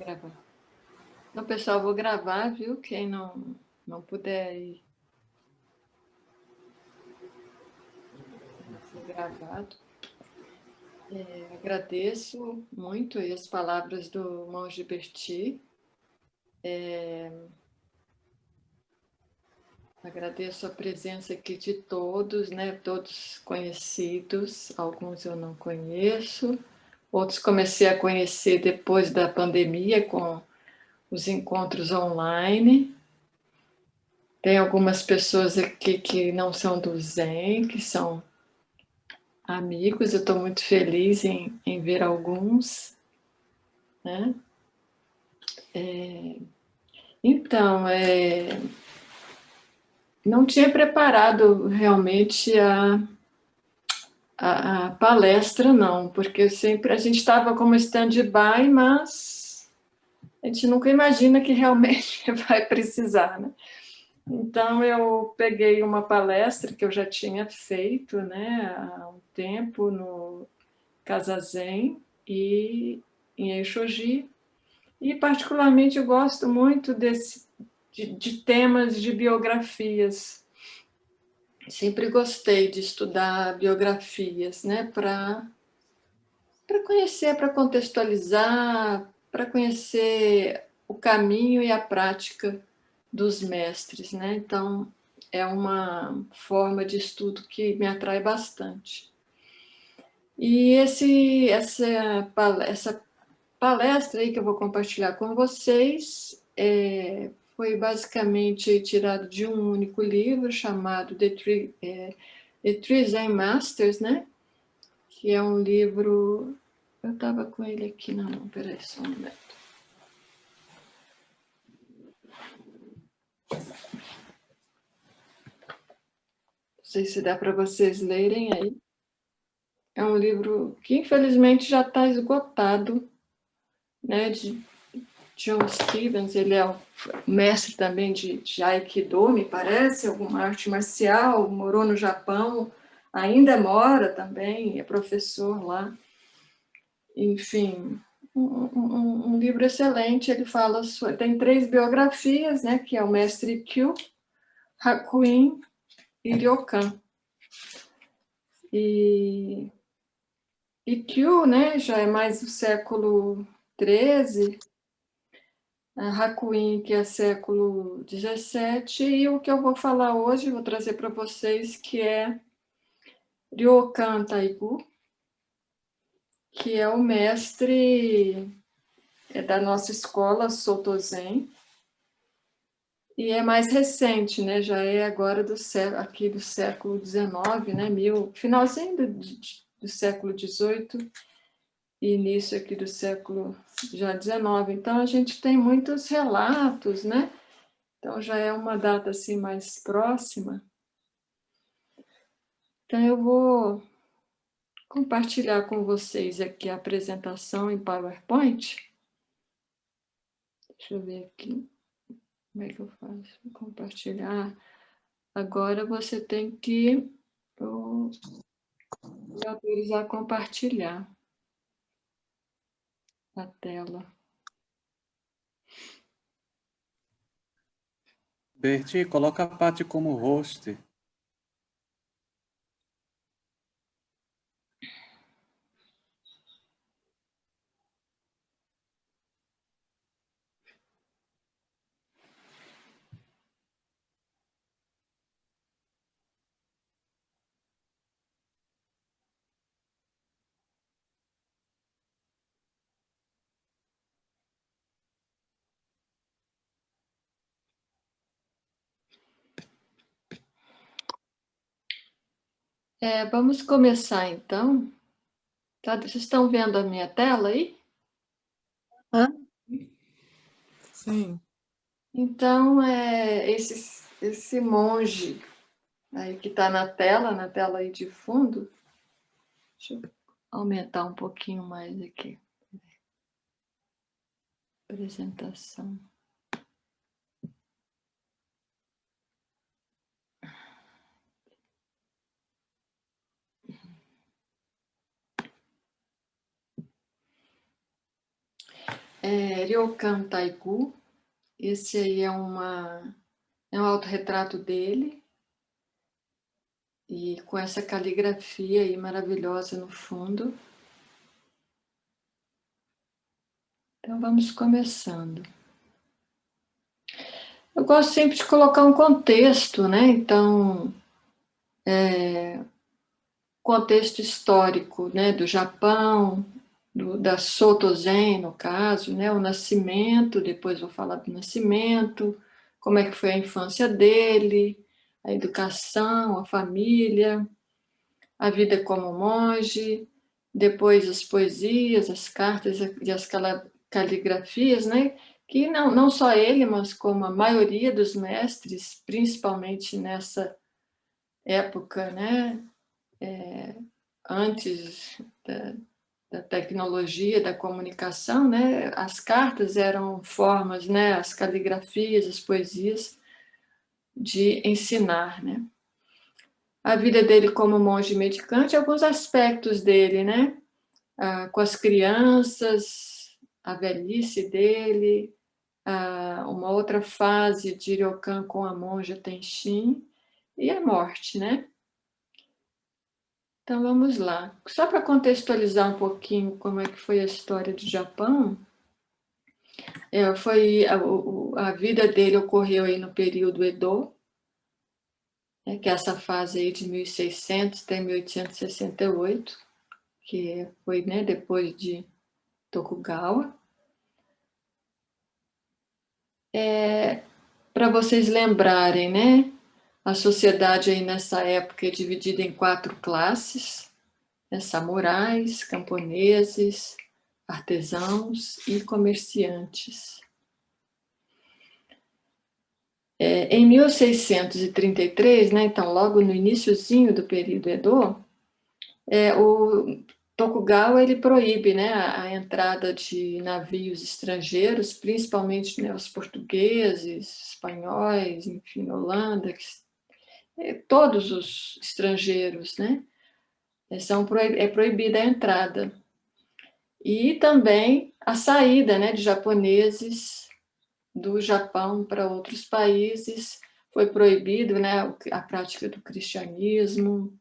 Gravar. Então, pessoal, vou gravar, viu? Quem não puder ir ser gravado. Agradeço muito as palavras do monge Berti. Agradeço a presença aqui de todos, né? Todos conhecidos, alguns eu não conheço, outros comecei a conhecer depois da pandemia com os encontros online. Tem algumas pessoas aqui que não são do Zen, que são amigos, eu estou muito feliz em ver alguns, né? Então, não tinha preparado realmente a palestra, não, porque sempre a gente estava como stand-by, mas a gente nunca imagina que realmente vai precisar, né? Então, eu peguei uma palestra que eu já tinha feito, né, há um tempo no Casa Zen e em Eixoji, e particularmente eu gosto muito de temas de biografias. Sempre gostei de estudar biografias, né, para conhecer, para contextualizar, para conhecer o caminho e a prática dos mestres, né? Então, é uma forma de estudo que me atrai bastante. E essa palestra aí que eu vou compartilhar com vocês foi basicamente tirado de um único livro chamado The Three Zen Masters, né? Que é um livro... Eu estava com ele aqui na mão, peraí só um momento. Não sei se dá para vocês lerem aí. É um livro que infelizmente já está esgotado, né? De John Stevens, ele é o mestre também de Aikido, me parece, alguma arte marcial, morou no Japão, ainda mora também, é professor lá. Enfim, um livro excelente, ele fala, tem 3 biografias, né, que é o mestre Kyu, Hakuin e Ryokan. E Kyu, né, já é mais do século XIII, Hakuin, que é século XVII, e o que eu vou falar hoje, vou trazer para vocês, que é Ryokan Taigu, que é o mestre da nossa escola Soto Zen, e é mais recente, né? Já é agora aqui do século XIX, né? Finalzinho do século XVIII e início aqui do século já XIX. Então, a gente tem muitos relatos, né? Então, já é uma data assim mais próxima. Então, eu vou compartilhar com vocês aqui a apresentação em PowerPoint. Deixa eu ver aqui. Como é que eu faço? Compartilhar. Agora você tem que me autorizar a compartilhar a tela. Berti, coloca a Paty como host. Vamos começar, então. Tá, vocês estão vendo a minha tela aí? Sim. Então, esse monge aí que está na tela aí de fundo. Deixa eu aumentar um pouquinho mais aqui. Apresentação. Ryokan Taigu. Esse aí é um autorretrato dele, e com essa caligrafia aí maravilhosa no fundo. Então vamos começando. Eu gosto sempre de colocar um contexto, né? Então, contexto histórico, né? Do Japão, da Soto Zen, no caso, né? O nascimento, depois vou falar do nascimento, como é que foi a infância dele, a educação, a família, a vida como monge, depois as poesias, as cartas e as caligrafias, né? Que não só ele, mas como a maioria dos mestres, principalmente nessa época, né? Antes da tecnologia, da comunicação, né? As cartas eram formas, né? As caligrafias, as poesias de ensinar, né? A vida dele como monge medicante, alguns aspectos dele, né? Com as crianças, a velhice dele, uma outra fase de Ryokan com a monja Tenshin e a morte, né? Então vamos lá. Só para contextualizar um pouquinho como é que foi a história do Japão, a vida dele ocorreu aí no período Edo, que é essa fase aí de 1600 até 1868, que foi, né, depois de Tokugawa. Para vocês lembrarem, né, a sociedade aí nessa época é dividida em 4 classes, né, samurais, camponeses, artesãos e comerciantes. Em 1633, né, então logo no iniciozinho do período Edo, o Tokugawa ele proíbe, né, a entrada de navios estrangeiros, principalmente, né, os portugueses, espanhóis, enfim, Holanda, todos os estrangeiros, né, é proibida a entrada. E também a saída, né, de japoneses do Japão para outros países, foi proibido, né, a prática do cristianismo,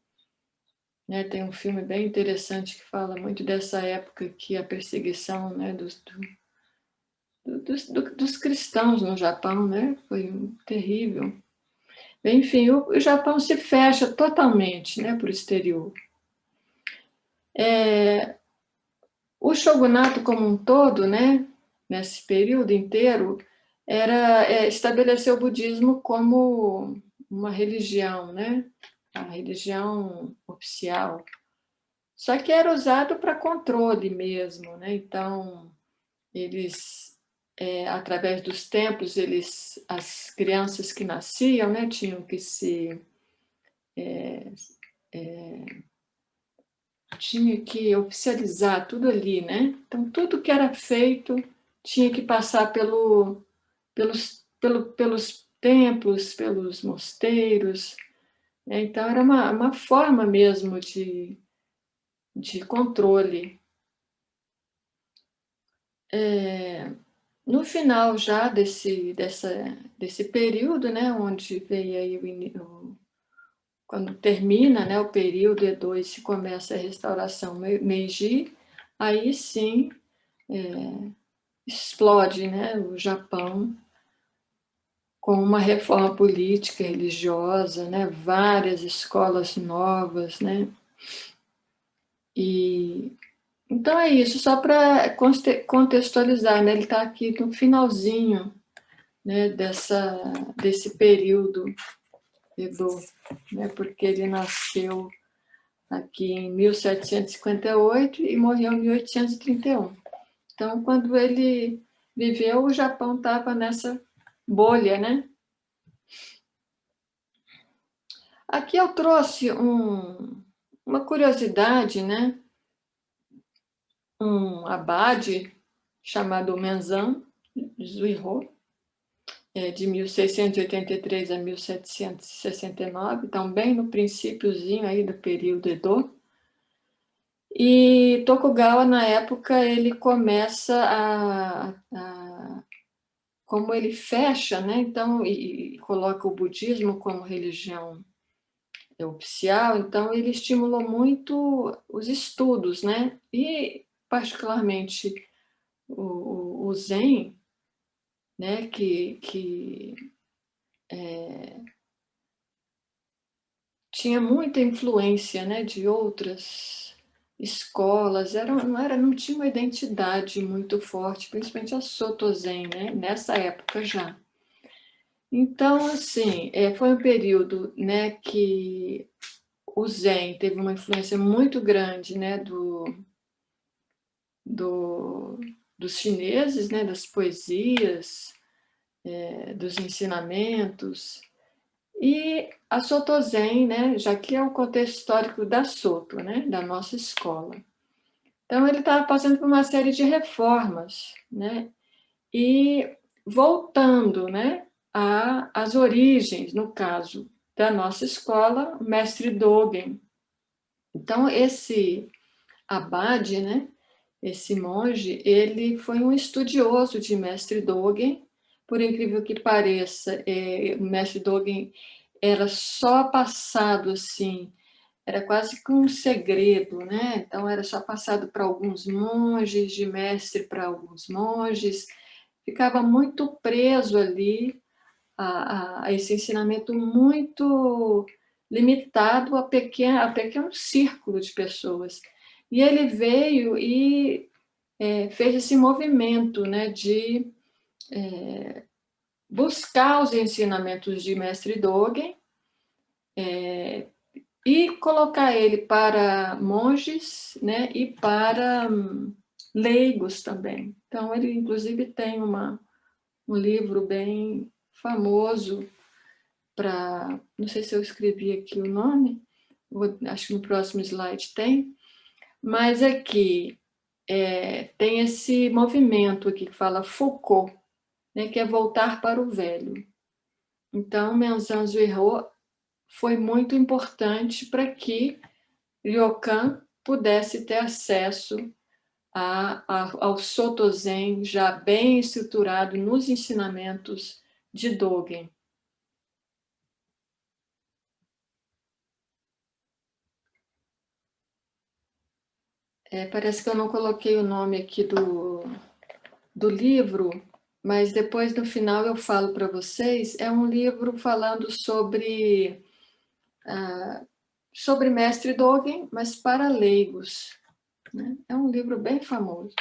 né, tem um filme bem interessante que fala muito dessa época, que a perseguição, né, dos cristãos no Japão, né, foi terrível. Enfim, o Japão se fecha totalmente, né, para o exterior. O shogunato como um todo, né, nesse período inteiro, estabeleceu o budismo como uma religião, né, a religião oficial. Só que era usado para controle mesmo, né? Então, eles, através dos templos, as crianças que nasciam, né, tinham que tinha que oficializar tudo ali, né? Então, tudo que era feito tinha que passar pelos templos, pelos mosteiros, né? Então, era uma forma mesmo de controle. No final já desse período, né, onde veio aí quando termina, né, o período Edo e se começa a restauração Meiji, aí sim explode, né, o Japão com uma reforma política, religiosa, né, várias escolas novas, né, e então é isso, só para contextualizar, né, ele está aqui no finalzinho, né, desse período Edo, né, porque ele nasceu aqui em 1758 e morreu em 1831. Então, quando ele viveu, o Japão estava nessa bolha, né? Aqui eu trouxe uma curiosidade, né? Um abade chamado Menzan Zuiho, de 1683 a 1769, então bem no princípiozinho aí do período Edo. E Tokugawa, na época, ele começa como ele fecha, né? Então, e coloca o budismo como religião oficial, então ele estimulou muito os estudos, né? E, particularmente, o Zen, né? Que tinha muita influência, né? De outras escolas, não tinha uma identidade muito forte, principalmente a Soto Zen, né? Nessa época já. Então, assim, foi um período, né, que o Zen teve uma influência muito grande, né, dos chineses, né, das poesias, dos ensinamentos, e a Soto Zen, né, já que é o contexto histórico da Soto, né, da nossa escola. Então, ele estava passando por uma série de reformas, né, e voltando, né, às origens, no caso da nossa escola, o mestre Dogen. Então, esse abade, né, esse monge, ele foi um estudioso de mestre Dogen. Por incrível que pareça, o mestre Dogen era só passado assim, era quase que um segredo, né? Então era só passado para alguns monges, de mestre para alguns monges, ficava muito preso ali a esse ensinamento muito limitado a pequeno círculo de pessoas. E ele veio e fez esse movimento, né, de buscar os ensinamentos de Mestre Dogen e colocar ele para monges, né, e para leigos também. Então, ele, inclusive, tem um livro bem famoso para... Não sei se eu escrevi aqui o nome, acho que no próximo slide tem, mas aqui tem esse movimento aqui que fala Foucault, né, que é voltar para o velho. Então, Menzan Zuirô foi muito importante para que Ryokan pudesse ter acesso ao Soto Zen já bem estruturado nos ensinamentos de Dogen. Parece que eu não coloquei o nome aqui do livro, mas depois no final eu falo para vocês. É um livro falando sobre Mestre Dogen, mas para leigos, né? É um livro bem famoso.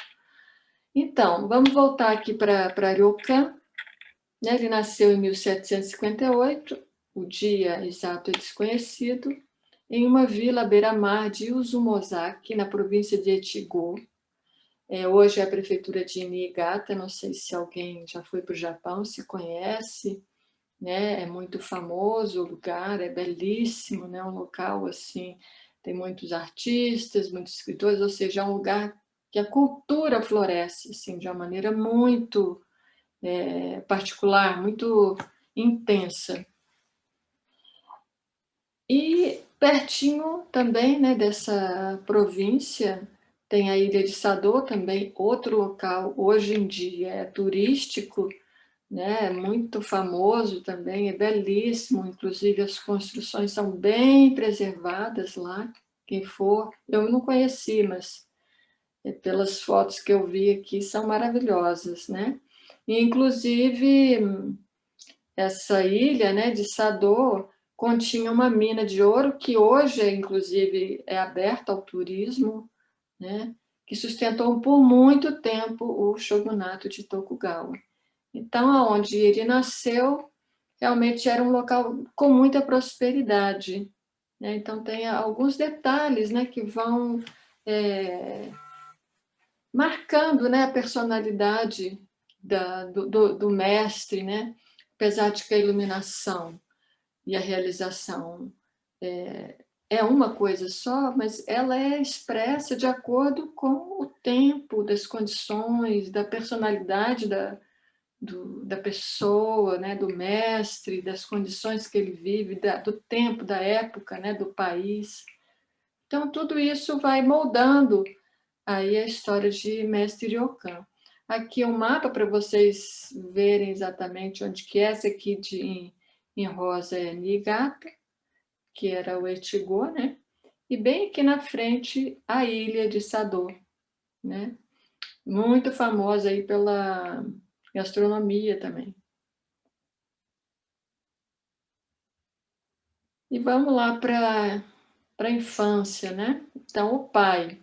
Então, vamos voltar aqui para Ryokan. Ele nasceu em 1758, o dia exato é desconhecido, em uma vila à beira-mar de Uzumozaki, na província de Echigo. Hoje é a prefeitura de Niigata, não sei se alguém já foi para o Japão, se conhece, né? É muito famoso o lugar, é belíssimo, né? Um local assim, tem muitos artistas, muitos escritores, ou seja, é um lugar que a cultura floresce assim, de uma maneira muito particular, muito intensa. E pertinho também, né, dessa província, tem a ilha de Sadô, também outro local, hoje em dia é turístico, né, muito famoso também, é belíssimo, inclusive as construções são bem preservadas lá, quem for, eu não conheci, mas pelas fotos que eu vi aqui, são maravilhosas, né? E, inclusive, essa ilha, né, de Sadô continha uma mina de ouro que hoje, inclusive, é aberta ao turismo, né, que sustentou por muito tempo o shogunato de Tokugawa. Então, aonde ele nasceu, realmente era um local com muita prosperidade, né? Então, tem alguns detalhes, né, que vão marcando, né, a personalidade do mestre, né? Apesar de que a iluminação e a realização é uma coisa só, mas ela é expressa de acordo com o tempo, das condições, da personalidade da pessoa, né, do mestre, das condições que ele vive, do tempo, da época, né, do país. Então, tudo isso vai moldando aí a história de Mestre Ryokan. Aqui um mapa para vocês verem exatamente onde que é. Essa aqui em rosa é Niigata, que era o Echigo, né? E bem aqui na frente, a ilha de Sado, né? Muito famosa aí pela gastronomia também. E vamos lá para a infância, né? Então, o pai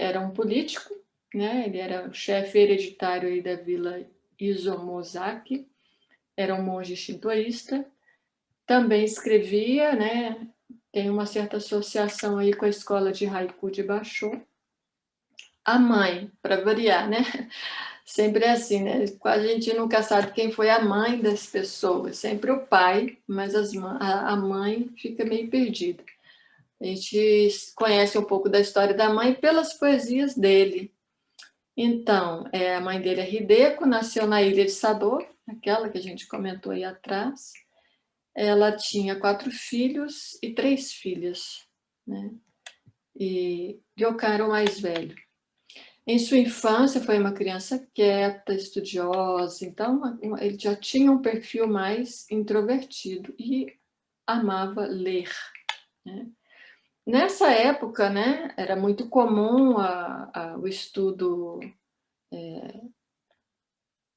era um político, né? Ele era o chefe hereditário aí da vila Izomozaki, era um monge shintoísta, também escrevia, né? Tem uma certa associação aí com a escola de haiku de Basho. A mãe, para variar, né? Sempre é assim, né? A gente nunca sabe quem foi a mãe das pessoas, sempre o pai, mas a mãe fica meio perdida. A gente conhece um pouco da história da mãe pelas poesias dele. Então, a mãe dele é Hideko, nasceu na ilha de Sado, aquela que a gente comentou aí atrás. Ela tinha 4 filhos e 3 filhas, né? E Ryokan era o mais velho. Em sua infância foi uma criança quieta, estudiosa, então ele já tinha um perfil mais introvertido e amava ler, né? Nessa época, né, era muito comum o estudo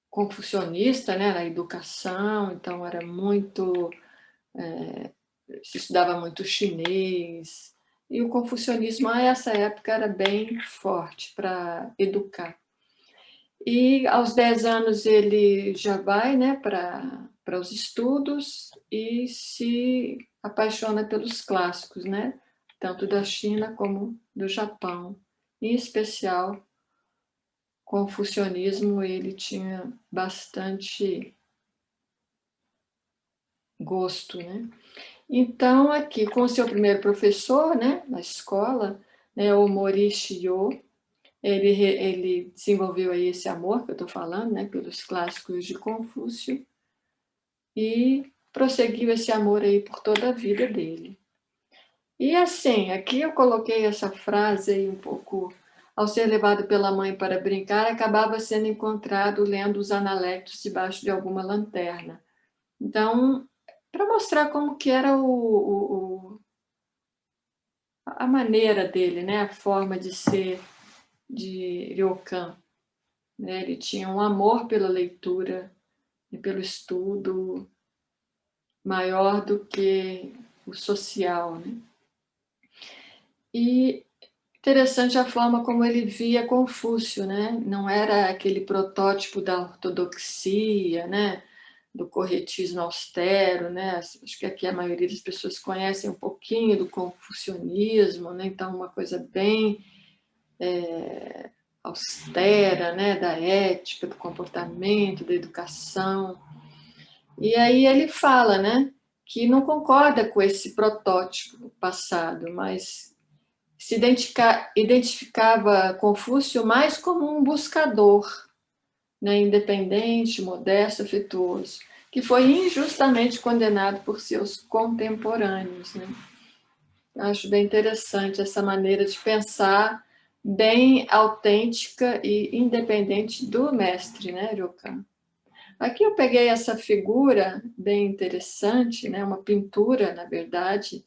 confucionista, né, na educação, então era muito se estudava muito chinês, e o confucionismo a essa época era bem forte para educar. E aos 10 anos ele já vai, né, para os estudos e se apaixona pelos clássicos, né, tanto da China como do Japão. Em especial, confucionismo ele tinha bastante gosto, né? Então, aqui, com o seu primeiro professor, né, na escola, né, o Mori Shio, ele desenvolveu aí esse amor que eu estou falando, né, pelos clássicos de Confúcio, e prosseguiu esse amor aí por toda a vida dele. E assim, aqui eu coloquei essa frase aí um pouco, ao ser levado pela mãe para brincar, acabava sendo encontrado lendo os analectos debaixo de alguma lanterna. Então, para mostrar como que era a maneira dele, né? A forma de ser de Ryokan. Né? Ele tinha um amor pela leitura e pelo estudo maior do que o social. Né? E interessante a forma como ele via Confúcio, né? Não era aquele protótipo da ortodoxia, né? Do corretismo austero, né? Acho que aqui a maioria das pessoas conhecem um pouquinho do confucionismo, né? Então uma coisa bem austera, né? Da ética, do comportamento, da educação. E aí ele fala, né? Que não concorda com esse protótipo passado, mas se identificava Confúcio mais como um buscador, né, independente, modesto, afetuoso, que foi injustamente condenado por seus contemporâneos. Né? Acho bem interessante essa maneira de pensar, bem autêntica e independente do mestre, né, Ryokan. Aqui eu peguei essa figura bem interessante, né, uma pintura, na verdade,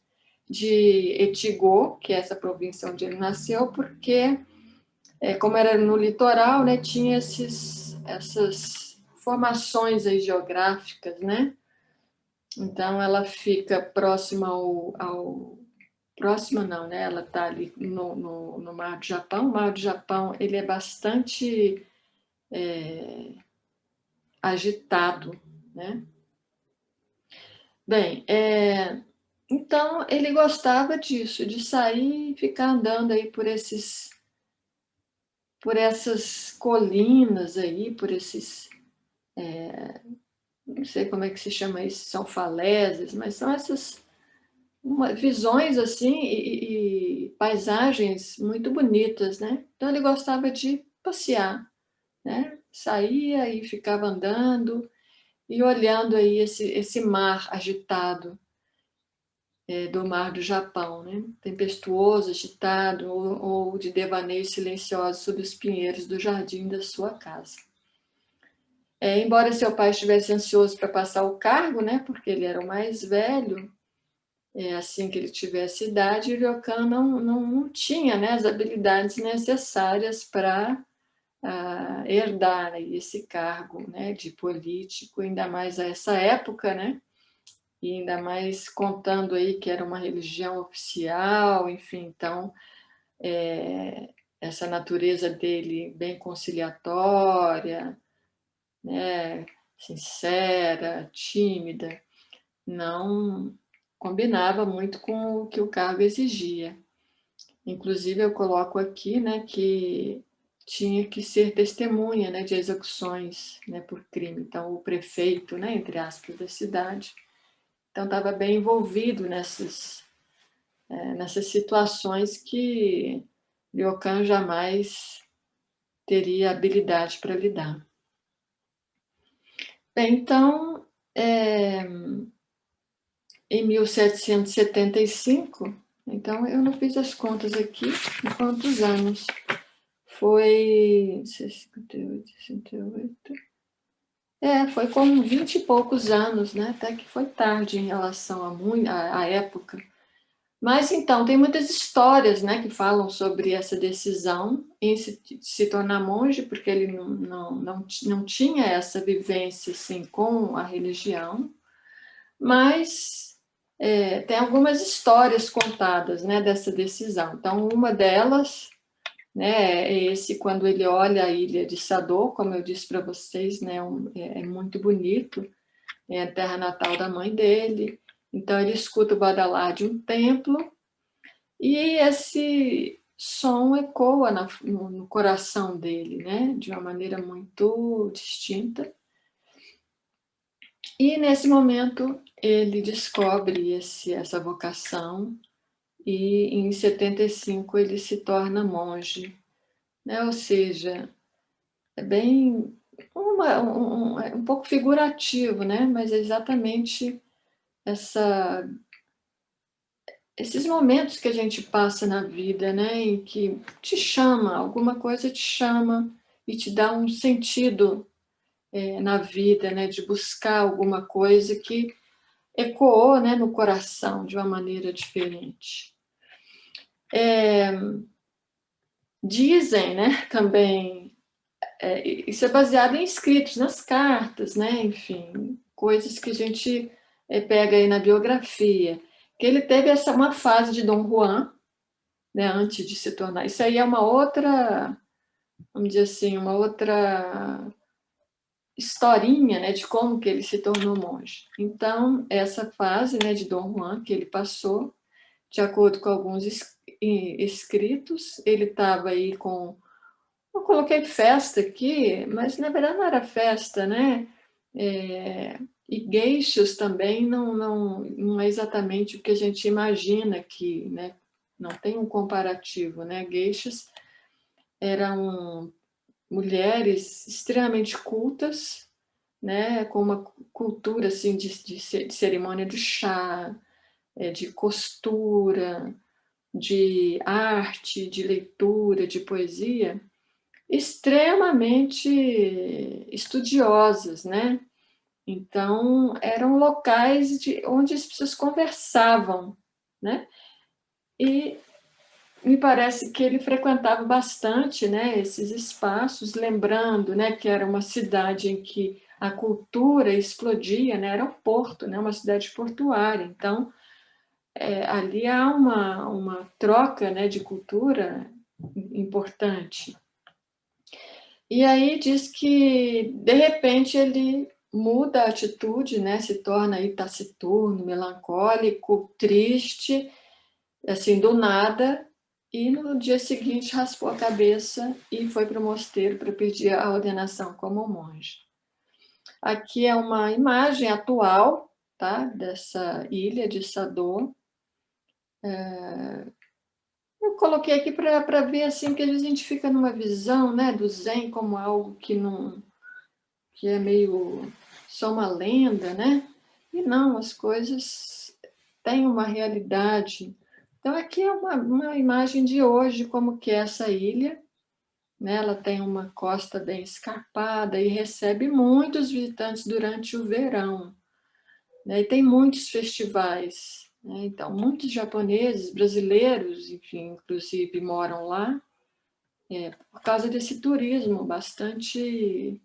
de Echigo, que é essa província onde ele nasceu, porque, como era no litoral, né, tinha essas formações aí geográficas, né? Então, ela fica próxima próxima não, né? Ela está ali no Mar do Japão. O Mar do Japão, ele é bastante agitado, né? Bem, então ele gostava disso, de sair e ficar andando aí por essas colinas aí, por esses, não sei como é que se chama isso, são falésias, mas são essas visões assim e paisagens muito bonitas, né? Então ele gostava de passear, né? Saía e ficava andando e olhando aí esse mar agitado. do mar do Japão, né? Tempestuoso, agitado, ou de devaneios silenciosos sob os pinheiros do jardim da sua casa. Embora seu pai estivesse ansioso para passar o cargo, né? Porque ele era o mais velho, assim que ele tivesse idade, Ryokan não tinha, né, as habilidades necessárias para herdar esse cargo, né, de político, ainda mais a essa época, né? E ainda mais contando aí que era uma religião oficial, enfim, então essa natureza dele bem conciliatória, né, sincera, tímida, não combinava muito com o que o cargo exigia. Inclusive eu coloco aqui, né, que tinha que ser testemunha, né, de execuções, né, por crime. Então o prefeito, né, entre aspas, da cidade, então estava bem envolvido nessas situações que Ryokan jamais teria habilidade para lidar. Bem, então, em 1775, então eu não fiz as contas aqui em quantos anos. Foi 58, 68. Foi com 20 e poucos anos, né? Até que foi tarde em relação à época. Mas então, tem muitas histórias, né, que falam sobre essa decisão em se tornar monge, porque ele não tinha essa vivência assim, com a religião, mas tem algumas histórias contadas, né, dessa decisão. Então, uma delas, né, é esse quando ele olha a ilha de Sado, como eu disse para vocês, né, é muito bonito, é a terra natal da mãe dele. Então, ele escuta o badalar de um templo e esse som ecoa no coração dele, né, de uma maneira muito distinta. E, nesse momento, ele descobre essa vocação e, em 75, ele se torna monge. Né? Ou seja, é bem um pouco figurativo, né? Mas é exatamente esses momentos que a gente passa na vida, né? Em que te chama, alguma coisa te chama e te dá um sentido na vida, né? De buscar alguma coisa que ecoou, né, no coração de uma maneira diferente. Dizem, né, também, isso é baseado em escritos, nas cartas, né, enfim, coisas que a gente pega aí na biografia, que ele teve uma fase de Dom Juan, né, antes de se tornar. Isso aí é uma outra, vamos dizer assim, uma outra historinha, né, de como que ele se tornou monge. Então, essa fase, né, de Dom Juan que ele passou, de acordo com alguns escritos, ele estava aí com... Eu coloquei festa aqui, mas na verdade não era festa, né? E geishas também não é exatamente o que a gente imagina aqui, né? Não tem um comparativo, né? Geishas eram mulheres extremamente cultas, né? Com uma cultura assim de cerimônia de chá, de costura, de arte, de leitura, de poesia, extremamente estudiosas, né? Então, eram locais onde as pessoas conversavam, né? E me parece que ele frequentava bastante, né, esses espaços, lembrando, né, que era uma cidade em que a cultura explodia, né? Era um porto, né? Uma cidade portuária. Então, ali há uma troca, né, de cultura importante. E aí diz que, de repente, ele muda a atitude, né, se torna aí taciturno, melancólico, triste, assim, do nada, e no dia seguinte raspou a cabeça e foi para o mosteiro para pedir a ordenação como monge. Aqui é uma imagem atual, tá, dessa ilha de Sado. Eu coloquei aqui para ver assim que às vezes a gente fica numa visão, né, do Zen como algo que é meio só uma lenda, né? E não, as coisas tem uma realidade. Então, aqui é uma imagem de hoje, como que é essa ilha, né? Ela tem uma costa bem escarpada e recebe muitos visitantes durante o verão, né? E tem muitos festivais, né? Então, muitos japoneses, brasileiros, enfim, inclusive moram lá, por causa desse turismo bastante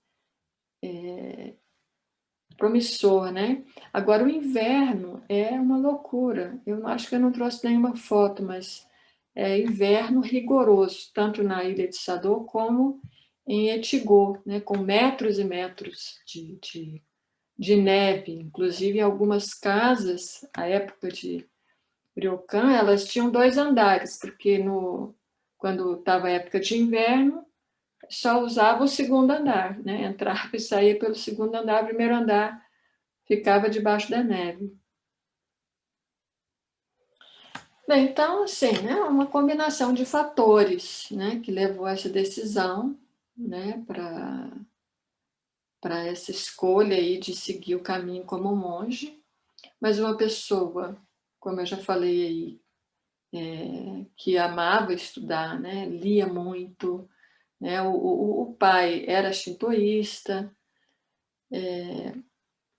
promissor, né? Agora, o inverno é uma loucura. Eu acho que eu não trouxe nenhuma foto, mas é inverno rigoroso, tanto na ilha de Sado como em Etigô, né? Com metros e metros de neve. Inclusive, em algumas casas, a época de Ryokan, elas tinham 2 andares, porque quando estava a época de inverno, só usava o segundo andar, né? Entrava e saía pelo segundo andar, o primeiro andar ficava debaixo da neve. Bem, então, assim, é uma combinação de fatores, né, que levou a essa decisão, né, para essa escolha aí de seguir o caminho como monge. Mas uma pessoa, como eu já falei aí, que amava estudar, né, lia muito, né, o pai era shintoísta,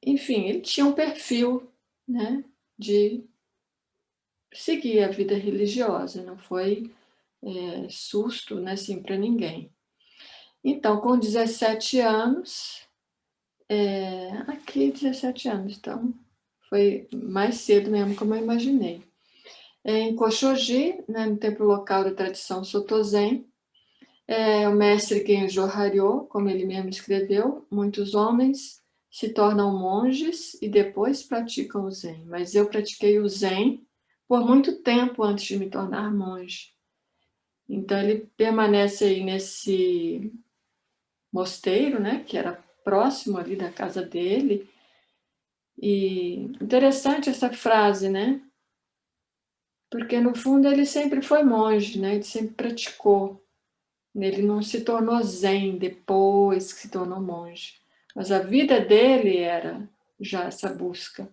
enfim, ele tinha um perfil, né, de seguir a vida religiosa, não foi susto, né, assim, para ninguém. Então, com 17 anos, aqui 17 anos, então foi mais cedo mesmo, como eu imaginei. Em Koshoji, né, no templo local da tradição Soto Zen, o mestre Genjo Haryo, como ele mesmo escreveu, muitos homens se tornam monges e depois praticam o Zen. Mas eu pratiquei o Zen por muito tempo antes de me tornar monge. Então ele permanece aí nesse mosteiro, né, que era próximo ali da casa dele. E interessante essa frase, né? Porque no fundo ele sempre foi monge, né? Ele sempre praticou. Ele não se tornou zen depois que se tornou monge. Mas a vida dele era já essa busca.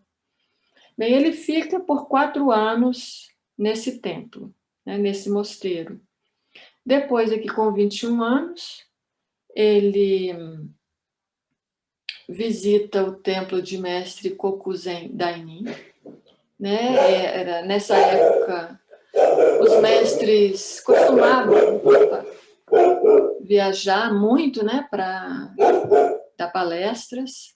Bem, ele fica por 4 anos nesse templo, né, nesse mosteiro. Depois, aqui com 21 anos, ele visita o templo de mestre Kokuzen Dainin, né? Era, nessa época, os mestres costumavam viajar muito, né, para dar palestras,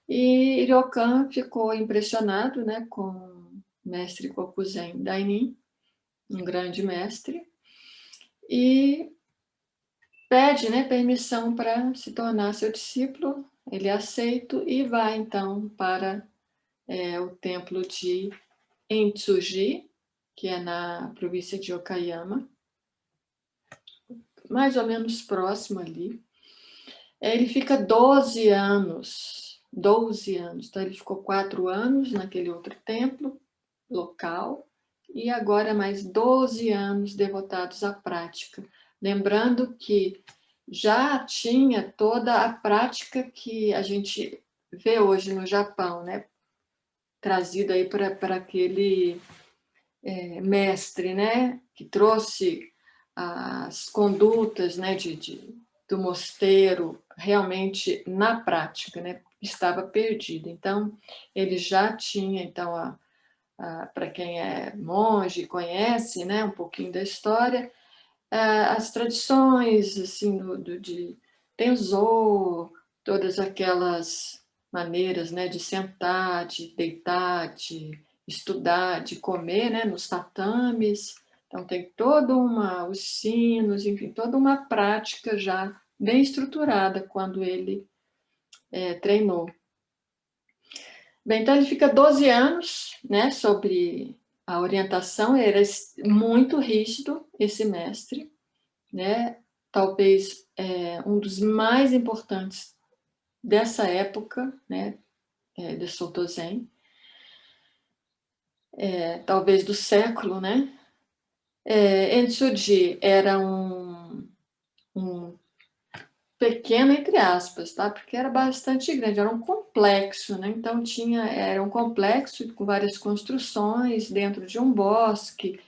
e Ryokan ficou impressionado, né, com o mestre Kokuzen Dainin, um grande mestre, e pede, né, permissão para se tornar seu discípulo. Ele aceita e vai então para o templo de Entsuji, que é na província de Okayama, mais ou menos próximo ali. Ele fica 12 anos, então ele ficou 4 anos naquele outro templo local, e agora mais 12 anos devotados à prática. Lembrando que já tinha toda a prática que a gente vê hoje no Japão, né? Trazida aí para aquele mestre, né? Que trouxe as condutas, né? Do mosteiro realmente na prática, né? Estava perdido. Então, ele já tinha, então, para quem é monge, conhece, né, um pouquinho da história, as tradições, assim, de Tenzou, todas aquelas maneiras, né, de sentar, de deitar, de estudar, de comer, né, nos tatames. Então, tem os sinos, enfim, toda uma prática já bem estruturada quando ele treinou. Bem, então ele fica 12 anos, né, sobre a orientação, era muito rígido esse mestre, né, talvez um dos mais importantes dessa época, né, de Soto Zen, talvez do século, né. Entsuji era um pequeno entre aspas, tá? Porque era bastante grande, era um complexo, né? Então era um complexo com várias construções dentro de um bosque,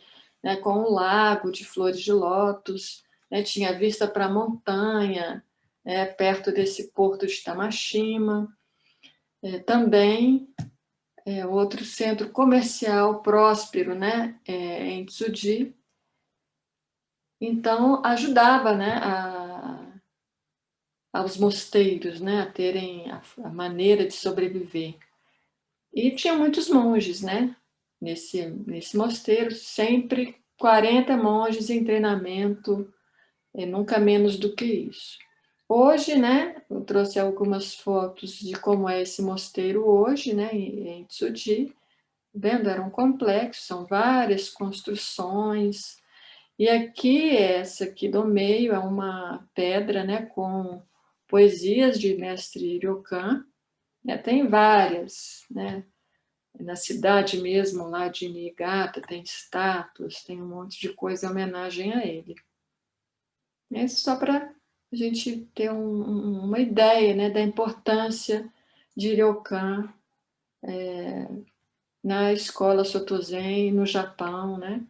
né? Com um lago de flores de lótus, né? Tinha vista para a montanha, né? Perto desse porto de Tamashima. Também outro centro comercial próspero, né? Em Tsuji. Então ajudava, né? Aos mosteiros, né, a terem a maneira de sobreviver. E tinha muitos monges, né, nesse mosteiro, sempre 40 monges em treinamento, nunca menos do que isso. Hoje, né, eu trouxe algumas fotos de como é esse mosteiro hoje, né, em Tsuji. Vendo, era um complexo, são várias construções. E aqui, essa aqui do meio, é uma pedra, né, com poesias de mestre Ryokan, né, tem várias, né, na cidade mesmo, lá de Niigata, tem estátuas, tem um monte de coisa em homenagem a ele. Isso só para a gente ter uma ideia, né, da importância de Ryokan na escola Sotozen, no Japão, né?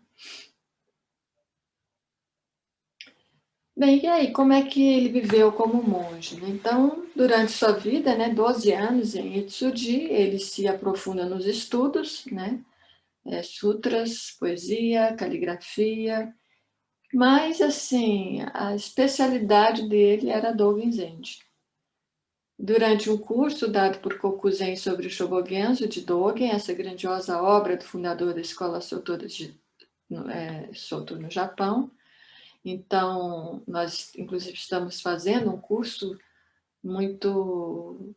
Bem, e aí, como é que ele viveu como monge, né? Então, durante sua vida, né, 12 anos em Itsuji, ele se aprofunda nos estudos, né? Sutras, poesia, caligrafia, mas, assim, a especialidade dele era Dogen Zenji. Durante um curso dado por Kokuzen sobre o Shobogenzo de Dogen, essa grandiosa obra do fundador da escola Soto no Japão, então, nós, inclusive, estamos fazendo um curso muito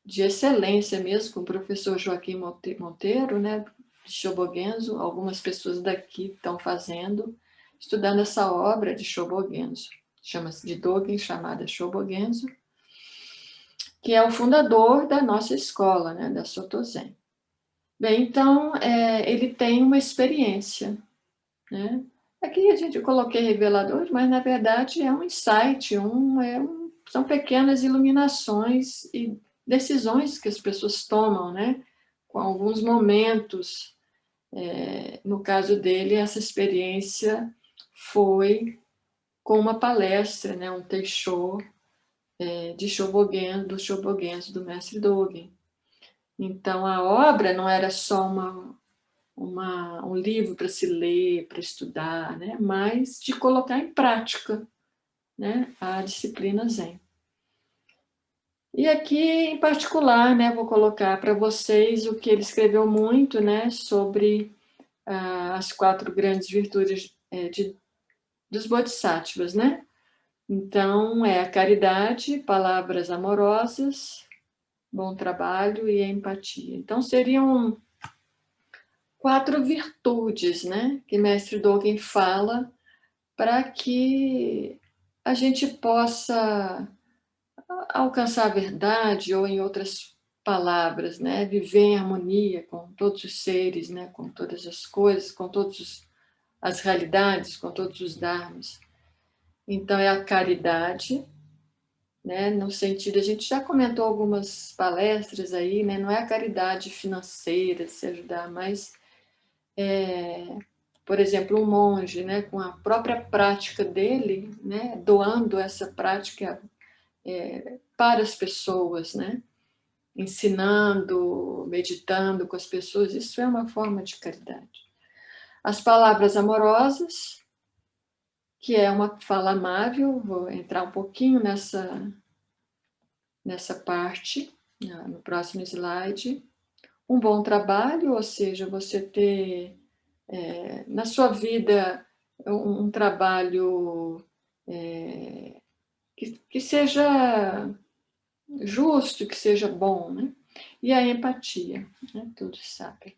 de excelência mesmo, com o professor Joaquim Monteiro, né, de Shobogenzo. Algumas pessoas daqui estão fazendo, estudando essa obra de Shobogenzo. Chama-se de Dogen, chamada Shobogenzo, que é o fundador da nossa escola, né, da Sotozen. Bem, então, ele tem uma experiência, né? Aqui a gente coloquei revelador, mas na verdade é um insight, são pequenas iluminações e decisões que as pessoas tomam, né? Com alguns momentos. No caso dele, essa experiência foi com uma palestra, né? Um Teisho de Shobogen, do Shobogenzo, do mestre Dogen. Então a obra não era só um livro para se ler, para estudar, né? Mas de colocar em prática, né, a disciplina Zen. E aqui, em particular, né, vou colocar para vocês o que ele escreveu muito, né, sobre as 4 grandes virtudes dos Bodhisattvas, né? Então, é a caridade, palavras amorosas, bom trabalho e a empatia. Então, seriam 4 virtudes, né, que mestre Dogen fala para que a gente possa alcançar a verdade, ou em outras palavras, né, viver em harmonia com todos os seres, né, com todas as coisas, com todas as realidades, com todos os dharmas. Então é a caridade, né, no sentido, a gente já comentou algumas palestras aí, né, não é a caridade financeira, se ajudar, mas por exemplo, um monge, né, com a própria prática dele, né, doando essa prática para as pessoas, né, ensinando, meditando com as pessoas, isso é uma forma de caridade. As palavras amorosas, que é uma fala amável, vou entrar um pouquinho nessa parte, no próximo slide. Um bom trabalho, ou seja, você ter na sua vida um trabalho que seja justo, que seja bom, né? E a empatia, né? Todos sabem.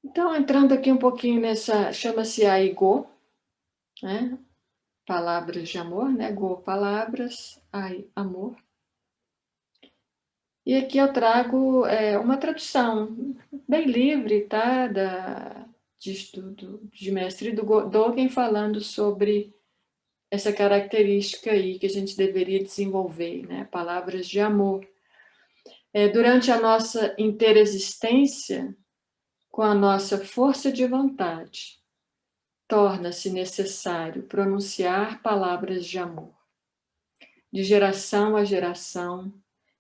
Então, entrando aqui um pouquinho nessa, chama-se Aigo, né? Palavras de amor, né? Go, palavras, Ai, amor. E aqui eu trago uma tradução bem livre, tá? De estudo de mestre do Dogen, falando sobre essa característica aí que a gente deveria desenvolver, né? Palavras de amor. Durante a nossa inteira existência, com a nossa força de vontade, torna-se necessário pronunciar palavras de amor. De geração a geração,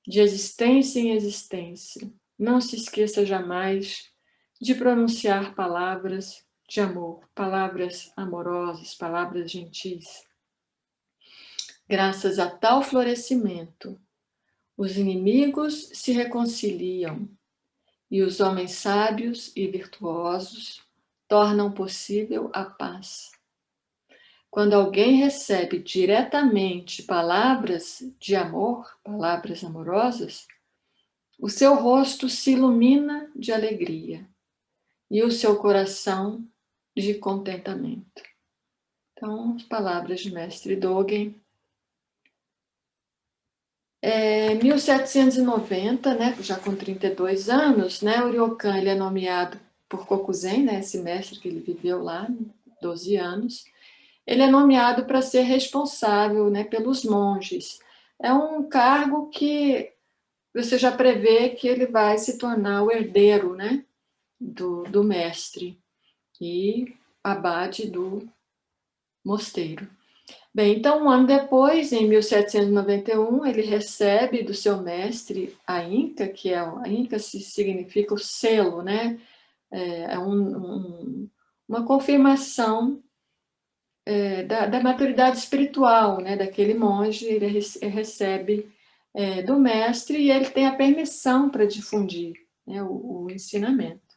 de existência em existência, não se esqueça jamais de pronunciar palavras de amor, palavras amorosas, palavras gentis. Graças a tal florescimento, os inimigos se reconciliam e os homens sábios e virtuosos tornam possível a paz. Quando alguém recebe diretamente palavras de amor, palavras amorosas, o seu rosto se ilumina de alegria e o seu coração de contentamento. Então, as palavras de Mestre Dogen. 1790, né, já com 32 anos, né, o Ryokan ele é nomeado por Kokuzen, né, esse mestre que ele viveu lá, 12 anos, ele é nomeado para ser responsável, né, pelos monges. É um cargo que você já prevê que ele vai se tornar o herdeiro, né, do mestre e abade do mosteiro. Bem, então, um ano depois, em 1791, ele recebe do seu mestre a Inca, que a Inca significa o selo, né? Uma confirmação da maturidade espiritual, né? Daquele monge. Ele recebe do mestre e ele tem a permissão para difundir, né? o ensinamento.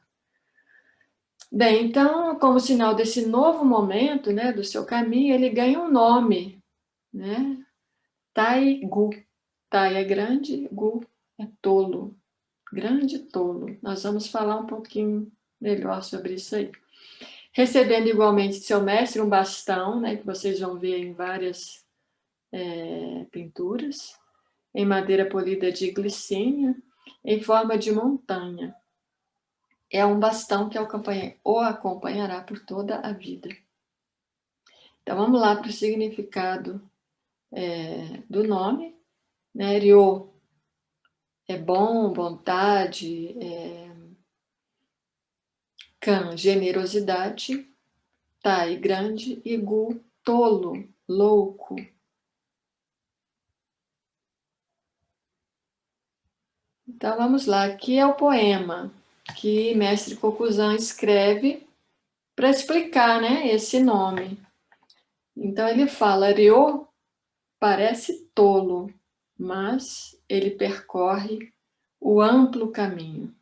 Bem, então, como sinal desse novo momento, né, do seu caminho, ele ganha um nome, né? Tai-gu. Tai é grande, Gu é tolo. Grande tolo. Nós vamos falar um pouquinho melhor sobre isso aí. Recebendo igualmente de seu mestre um bastão, né, que vocês vão ver em várias pinturas, em madeira polida de glicínia, em forma de montanha. É um bastão que o acompanhará por toda a vida. Então vamos lá para o significado do nome. Né? Ryo é bom, vontade, Kan, generosidade, Tai, grande, e Gu, tolo, louco. Então vamos lá, aqui é o poema que Mestre Kokuzan escreve para explicar, né, esse nome. Então ele fala, Ryo parece tolo, mas ele percorre o amplo caminho.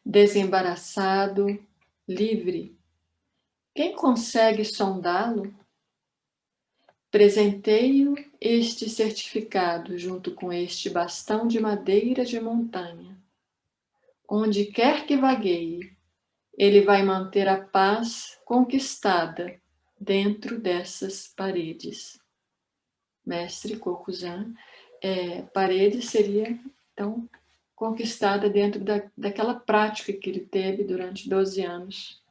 Desembaraçado, livre. Quem consegue sondá-lo? Presenteio este certificado junto com este bastão de madeira de montanha. Onde quer que vagueie, ele vai manter a paz conquistada dentro dessas paredes. Mestre Kokuzan, parede seria, então, conquistada dentro daquela prática que ele teve durante 12 anos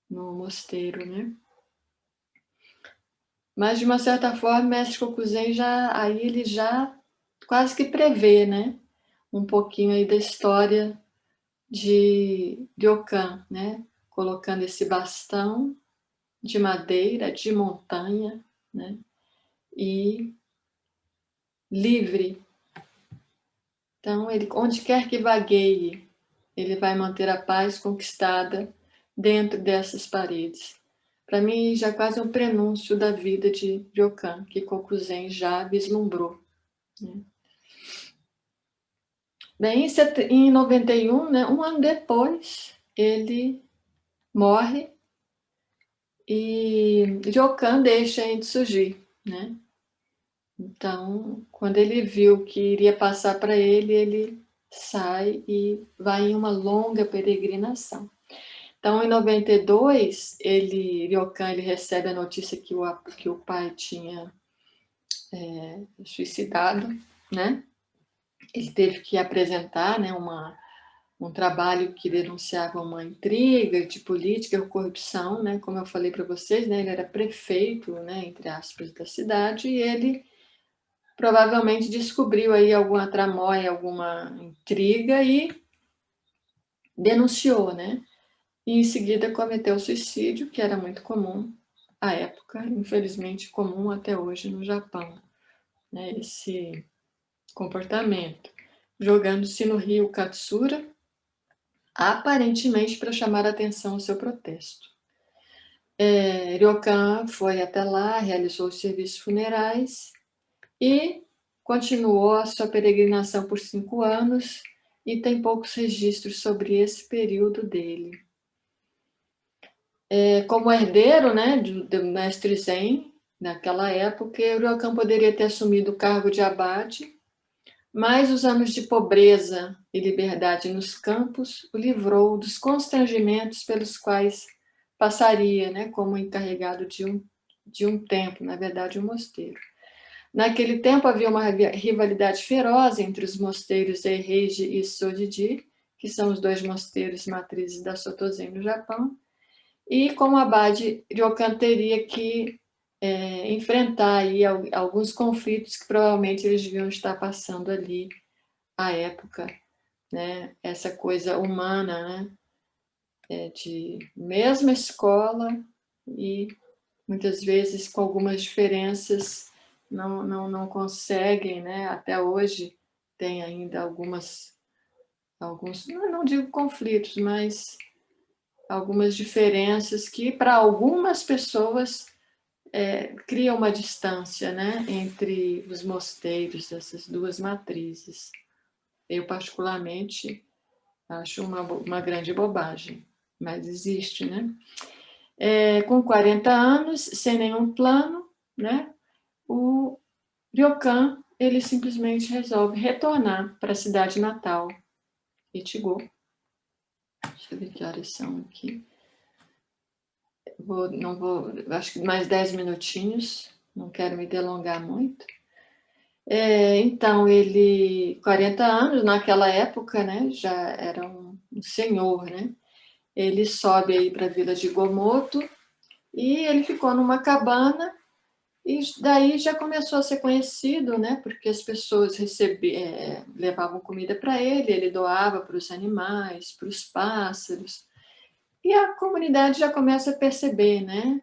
no mosteiro, né? Mas, de uma certa forma, o Mestre Kokuzan ele já quase que prevê, né? Um pouquinho aí da história de Ryokan, né? Colocando esse bastão de madeira, de montanha, né? E livre. Então, onde quer que vagueie, ele vai manter a paz conquistada dentro dessas paredes. Para mim, já quase um prenúncio da vida de Ryokan, que Kokuzen já vislumbrou. Né? Bem, em 91, né, um ano depois, ele morre e Ryokan deixa de surgir. Né? Então, quando ele viu que iria passar para ele, ele sai e vai em uma longa peregrinação. Então, em 92, Ryokan recebe a notícia que o pai tinha suicidado, né? Ele teve que apresentar, né, um trabalho que denunciava uma intriga de política e corrupção, né? Como eu falei para vocês, né? Ele era prefeito, né? Entre aspas, da cidade, e ele provavelmente descobriu aí alguma tramóia, alguma intriga e denunciou, né? E em seguida cometeu suicídio, que era muito comum à época, infelizmente comum até hoje no Japão, né? Esse comportamento, jogando-se no rio Katsura, aparentemente para chamar a atenção ao seu protesto. Ryokan foi até lá, realizou os serviços funerais e continuou a sua peregrinação por 5 anos e tem poucos registros sobre esse período dele. Como herdeiro, né, do mestre Zen, naquela época, o Ryokan poderia ter assumido o cargo de abade, mas os anos de pobreza e liberdade nos campos o livrou dos constrangimentos pelos quais passaria, né, como encarregado de um templo, na verdade, um mosteiro. Naquele tempo havia uma rivalidade feroz entre os mosteiros Eiheiji e Sojiji, que são os 2 mosteiros matrizes da Soto Zen no Japão, e como abade, Ryokan teria que enfrentar aí alguns conflitos que provavelmente eles deviam estar passando ali à época, né? Essa coisa humana, né? De mesma escola e muitas vezes com algumas diferenças não conseguem, né? Até hoje tem ainda alguns, não digo conflitos, mas algumas diferenças que para algumas pessoas cria uma distância, né, entre os mosteiros, essas 2 matrizes. Eu, particularmente, acho uma grande bobagem, mas existe, né? Com 40 anos, sem nenhum plano, né, o Ryokan, ele simplesmente resolve retornar para a cidade natal, Ichigo. Deixa eu ver que horas são aqui. Acho que mais 10 minutinhos, não quero me delongar muito. Então, ele, 40 anos, naquela época, né, já era um senhor, né? Ele sobe aí para a vila de Gomoto e ele ficou numa cabana e daí já começou a ser conhecido, né? Porque as pessoas levavam comida para ele, ele doava para os animais, para os pássaros. E a comunidade já começa a perceber, né?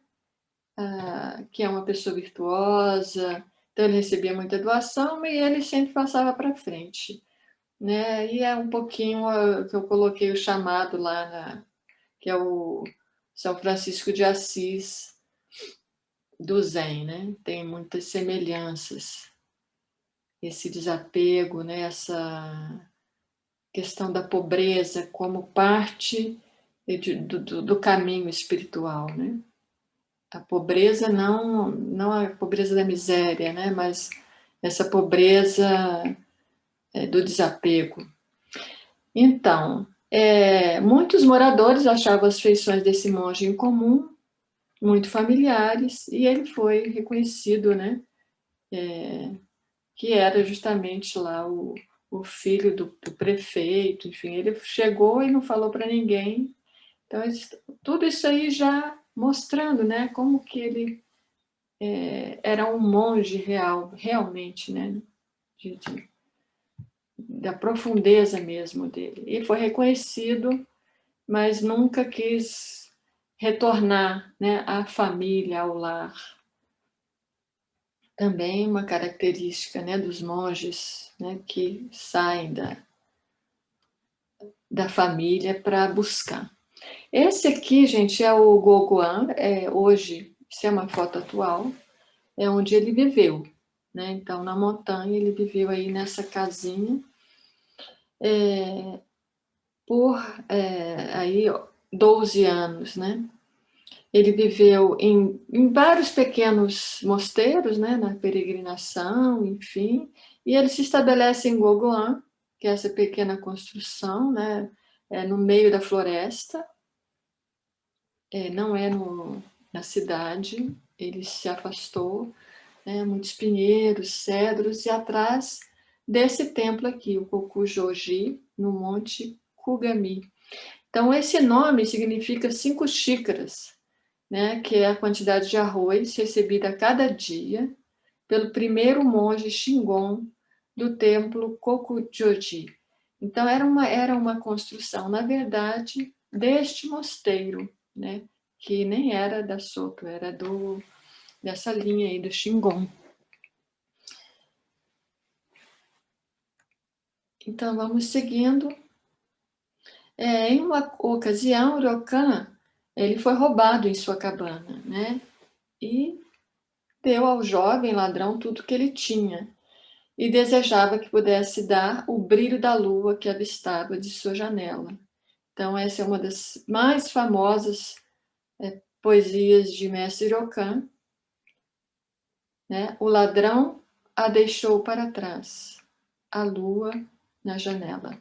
Que é uma pessoa virtuosa, então ele recebia muita doação e ele sempre passava para frente, né? E é um pouquinho que eu coloquei o chamado lá, que é o São Francisco de Assis do Zen, né? Tem muitas semelhanças, esse desapego, né? Essa questão da pobreza como parte do caminho espiritual, né? A pobreza não a pobreza da miséria, né? Mas essa pobreza do desapego. Então, muitos moradores achavam as feições desse monge incomum, muito familiares, e ele foi reconhecido, né? Que era justamente lá o filho do prefeito, enfim, ele chegou e não falou para ninguém. Então, tudo isso aí já mostrando, né? Como que ele era um monge realmente, né? Da profundeza mesmo dele. E foi reconhecido, mas nunca quis retornar, né, à família, ao lar. Também uma característica, né, dos monges, né, que saem da família para buscar. Esse aqui, gente, é o Goguan, hoje, isso é uma foto atual, é onde ele viveu, né? Então, na montanha, ele viveu aí nessa casinha por aí 12 anos, né? Ele viveu em vários pequenos mosteiros, né? Na peregrinação, enfim, e ele se estabelece em Goguan, que é essa pequena construção, né? No meio da floresta, não é na cidade, ele se afastou, né? Muitos pinheiros, cedros, e atrás desse templo aqui, o Kokujoji, no Monte Kugami. Então, esse nome significa 5 xícaras, né, que é a quantidade de arroz recebida a cada dia pelo primeiro monge Shingon do templo Kokujoji. Então, era uma construção, na verdade, deste mosteiro, né, que nem era da Soto, era dessa linha aí do Shingon. Então, vamos seguindo. Em uma ocasião, Ryokan, ele foi roubado em sua cabana, né? E deu ao jovem ladrão tudo que ele tinha. E desejava que pudesse dar o brilho da lua que avistava de sua janela. Então, essa é uma das mais famosas poesias de Mestre Ryokan, né? O ladrão a deixou para trás, a lua na janela.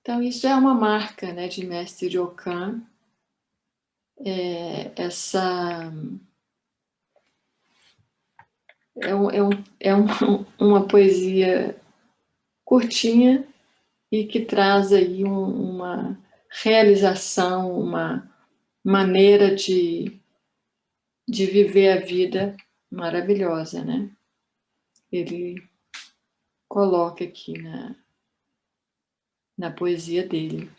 Então, isso é uma marca, né, de Mestre Ryokan, uma poesia curtinha e que traz aí uma realização, uma maneira de viver a vida maravilhosa, né? Ele coloca aqui na poesia dele.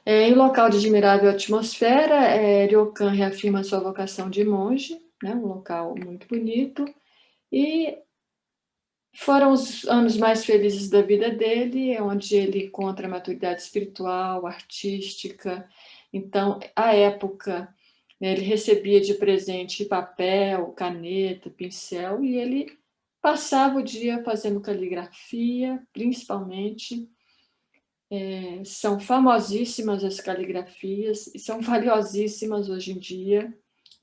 Em local de admirável atmosfera, Ryokan reafirma sua vocação de monge, né? Um local muito bonito, e foram os anos mais felizes da vida dele, onde ele encontra a maturidade espiritual, artística. Então, à época, ele recebia de presente papel, caneta, pincel, e ele passava o dia fazendo caligrafia, principalmente. São famosíssimas as caligrafias, e são valiosíssimas hoje em dia.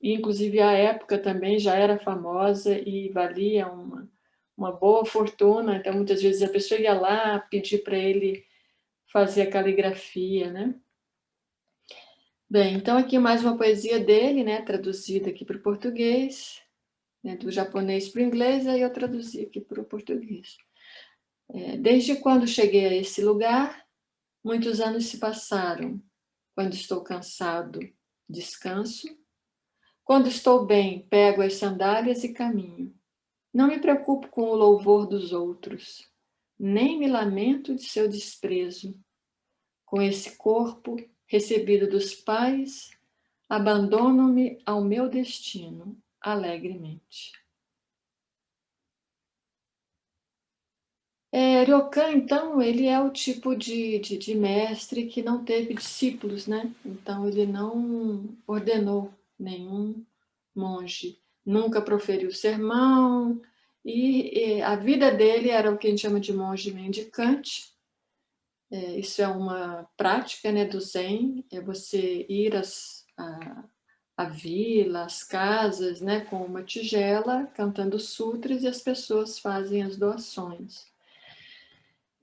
E, inclusive, à época também já era famosa e valia uma boa fortuna. Então, muitas vezes a pessoa ia lá pedir para ele fazer a caligrafia, né? Bem, então aqui mais uma poesia dele, né, traduzida aqui para o português, né, do japonês para o inglês, aí eu traduzi aqui para o português. Desde quando cheguei a esse lugar, muitos anos se passaram. Quando estou cansado, descanso. Quando estou bem, pego as sandálias e caminho. Não me preocupo com o louvor dos outros, nem me lamento de seu desprezo. Com esse corpo recebido dos pais, abandono-me ao meu destino alegremente. Ryokan, então, ele é o tipo de mestre que não teve discípulos, né? Então, ele não ordenou nenhum monge, nunca proferiu sermão, e a vida dele era o que a gente chama de monge mendicante. Isso é uma prática, né, do Zen, é você ir à vila, às casas, né, com uma tigela, cantando sutras, e as pessoas fazem as doações.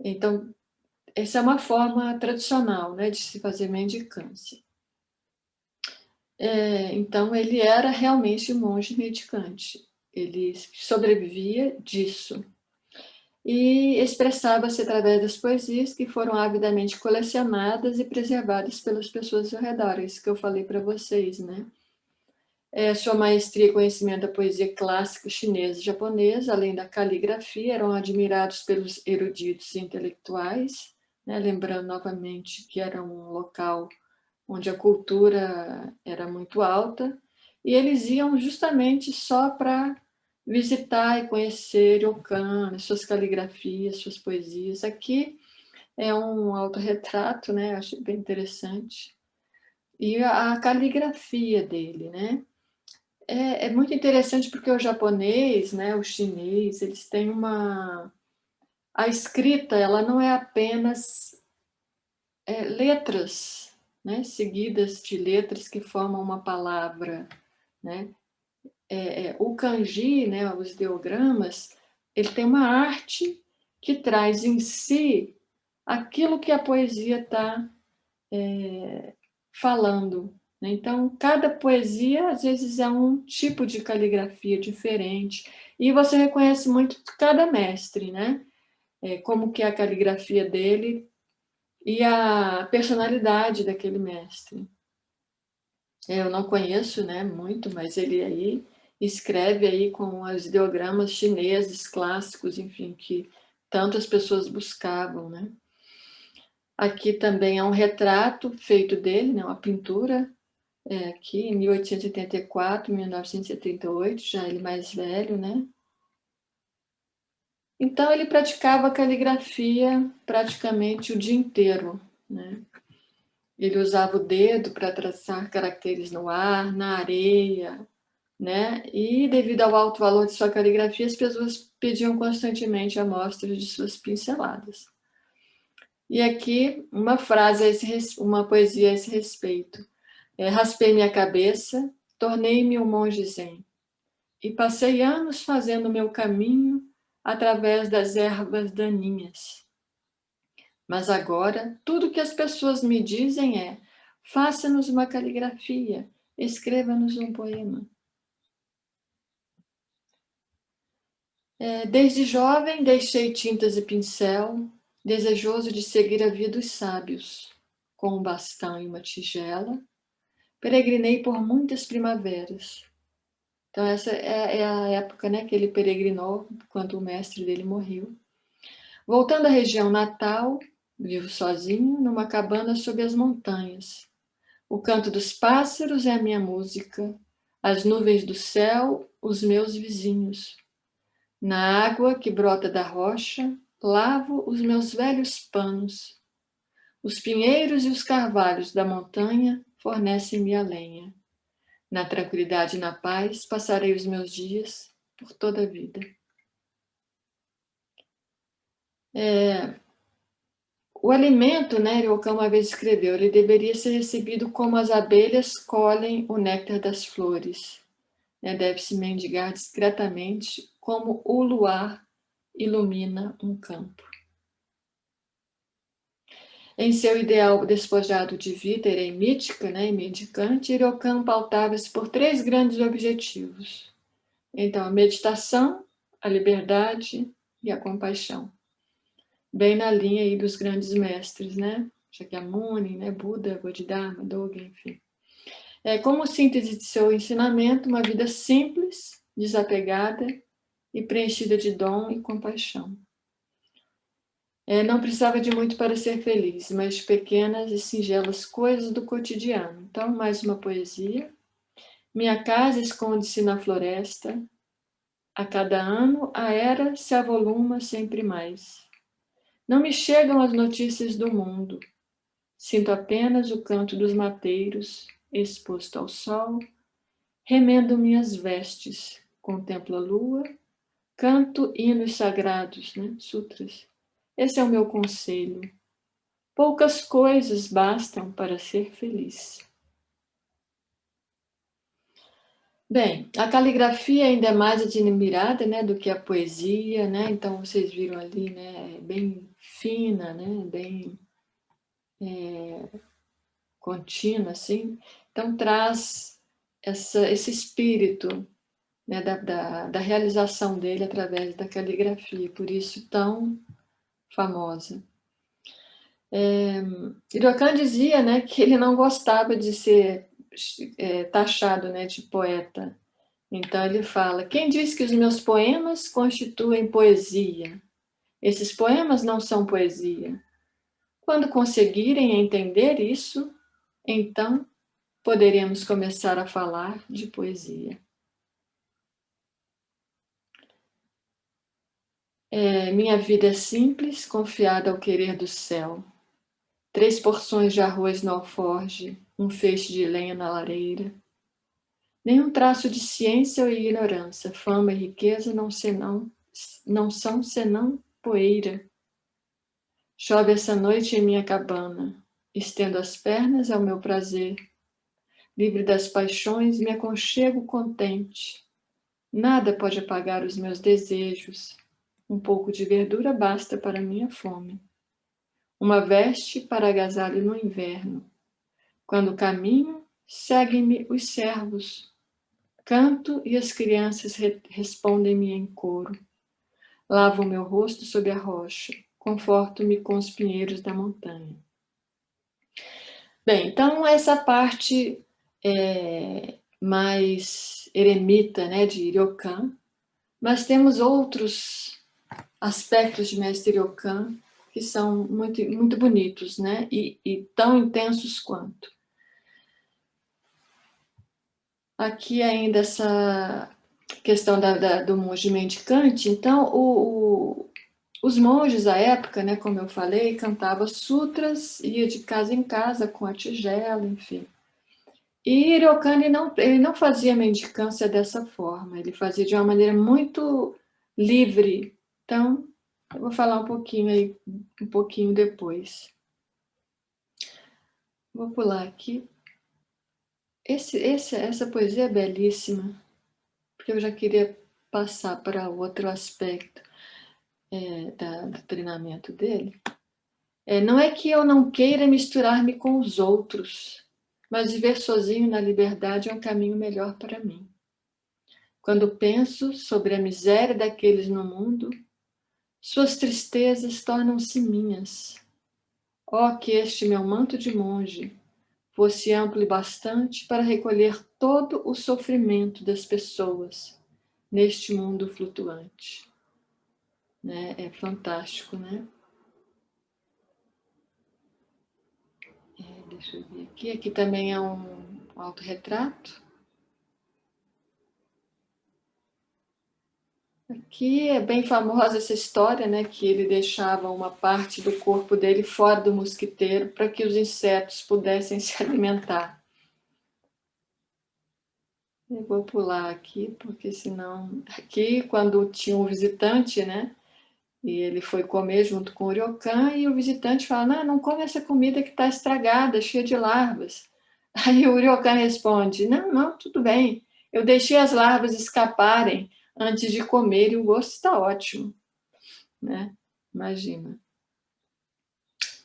Então, essa é uma forma tradicional, né, de se fazer mendicância. Então, ele era realmente um monge mendicante. Ele sobrevivia disso. E expressava-se através das poesias que foram avidamente colecionadas e preservadas pelas pessoas ao redor. Isso que eu falei para vocês, né? Sua maestria e conhecimento da poesia clássica chinesa e japonesa, além da caligrafia, eram admirados pelos eruditos e intelectuais, né? Lembrando novamente que era um local onde a cultura era muito alta, e eles iam justamente só para visitar e conhecer Ryokan, suas caligrafias, suas poesias. Aqui é um autorretrato, né? Acho bem interessante. E a caligrafia dele, né? É muito interessante porque o japonês, né, o chinês, eles têm a escrita, ela não é apenas letras, né, seguidas de letras que formam uma palavra, né? O kanji, né, os ideogramas, ele tem uma arte que traz em si aquilo que a poesia está falando. Né? Então, cada poesia, às vezes, é um tipo de caligrafia diferente, e você reconhece muito cada mestre, né? Como que é a caligrafia dele e a personalidade daquele mestre. Eu não conheço, né, muito, mas ele aí escreve aí com os ideogramas chineses clássicos, enfim, que tantas pessoas buscavam, né? Aqui também há um retrato feito dele, né, uma pintura, aqui em 1884, 1978, já ele mais velho, né? Então ele praticava caligrafia praticamente o dia inteiro, né? Ele usava o dedo para traçar caracteres no ar, na areia, né? E devido ao alto valor de sua caligrafia, as pessoas pediam constantemente amostras de suas pinceladas. E aqui uma frase, uma poesia a esse respeito. Raspei minha cabeça, tornei-me um monge zen, e passei anos fazendo meu caminho através das ervas daninhas. Mas agora, tudo que as pessoas me dizem é: faça-nos uma caligrafia, escreva-nos um poema. Desde jovem deixei tintas e pincel, desejoso de seguir a vida dos sábios. Com um bastão e uma tigela, peregrinei por muitas primaveras. Então essa é a época, né, que ele peregrinou, quando o mestre dele morreu. Voltando à região natal, vivo sozinho numa cabana sob as montanhas. O canto dos pássaros é a minha música, as nuvens do céu, os meus vizinhos. Na água que brota da rocha, lavo os meus velhos panos. Os pinheiros e os carvalhos da montanha fornecem-me a lenha. Na tranquilidade e na paz passarei os meus dias por toda a vida. O alimento, né, Ryokan uma vez escreveu, ele deveria ser recebido como as abelhas colhem o néctar das flores. Deve-se mendigar discretamente como o luar ilumina um campo. Em seu ideal despojado de vida eremítica, né, e mendicante, Ryokan pautava-se por 3 grandes objetivos. Então, a meditação, a liberdade e a compaixão. Bem na linha aí dos grandes mestres, né? Shakyamuni, né? Buda, Bodhidharma, Dogen, enfim. Como síntese de seu ensinamento, uma vida simples, desapegada e preenchida de dom e compaixão. Não precisava de muito para ser feliz, mas pequenas e singelas coisas do cotidiano. Então, mais uma poesia. Minha casa esconde-se na floresta. A cada ano, a era se avoluma sempre mais. Não me chegam as notícias do mundo. Sinto apenas o canto dos mateiros, exposto ao sol. Remendo minhas vestes, contemplo a lua, canto hinos sagrados, né? Sutras. Esse é o meu conselho. Poucas coisas bastam para ser feliz. Bem, a caligrafia ainda é mais admirada, né, do que a poesia, né? Então vocês viram ali, né, bem fina, né, bem contínua, assim. Então traz esse espírito, né, da realização dele através da caligrafia, por isso tão famosa. Ryokan dizia, né, que ele não gostava de ser taxado, né, de poeta. Então ele fala: quem diz que os meus poemas constituem poesia? Esses poemas não são poesia. Quando conseguirem entender isso, então poderemos começar a falar de poesia. Minha vida é simples, confiada ao querer do céu. 3 porções de arroz no alforge, um feixe de lenha na lareira. Nenhum traço de ciência ou ignorância, fama e riqueza não são senão poeira. Chove essa noite em minha cabana, estendo as pernas ao meu prazer. Livre das paixões, me aconchego contente. Nada pode apagar os meus desejos. Um pouco de verdura basta para minha fome. Uma veste para agasalho no inverno. Quando caminho, seguem-me os servos. Canto e as crianças respondem-me em coro. Lavo o meu rosto sob a rocha. Conforto-me com os pinheiros da montanha. Bem, então essa parte mais eremita, né, de Ryokan, mas temos outros aspectos de Mestre Ryokan que são muito, muito bonitos, né, e tão intensos quanto. Aqui ainda essa questão do monge mendicante. Então, os monges à época, né, como eu falei, cantavam sutras, ia de casa em casa com a tigela, enfim. E Ryokan ele não fazia mendicância dessa forma, ele fazia de uma maneira muito livre. Então, eu vou falar um pouquinho aí, um pouquinho depois. Vou pular aqui. Essa poesia é belíssima, porque eu já queria passar para outro aspecto do treinamento dele. Não é que eu não queira misturar-me com os outros, mas viver sozinho na liberdade é um caminho melhor para mim. Quando penso sobre a miséria daqueles no mundo, suas tristezas tornam-se minhas. Oh, que este meu manto de monge fosse amplo e bastante para recolher todo o sofrimento das pessoas neste mundo flutuante. Né? É fantástico, né? Deixa eu ver aqui. Aqui também é um autorretrato. Aqui é bem famosa essa história, né? Que ele deixava uma parte do corpo dele fora do mosquiteiro para que os insetos pudessem se alimentar. Eu vou pular aqui, porque senão... Aqui, quando tinha um visitante, né? E ele foi comer junto com o Ryokan, e o visitante fala, não come essa comida que está estragada, cheia de larvas. Aí o Ryokan responde, não, tudo bem, eu deixei as larvas escaparem antes de comer e o gosto está ótimo. Né? Imagina.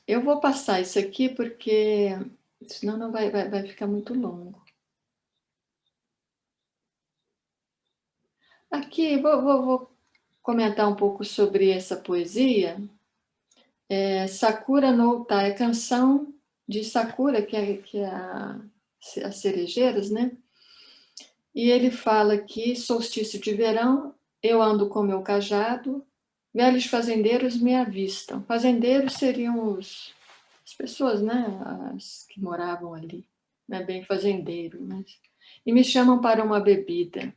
Eu vou passar isso aqui porque senão não vai ficar muito longo. Aqui, vou comentar um pouco sobre essa poesia. Sakura no Uta, é canção de Sakura, que é as cerejeiras, né? E ele fala que solstício de verão, eu ando com meu cajado, velhos fazendeiros me avistam. Fazendeiros seriam as pessoas, né? As que moravam ali. Não é bem fazendeiro, mas... E me chamam para uma bebida.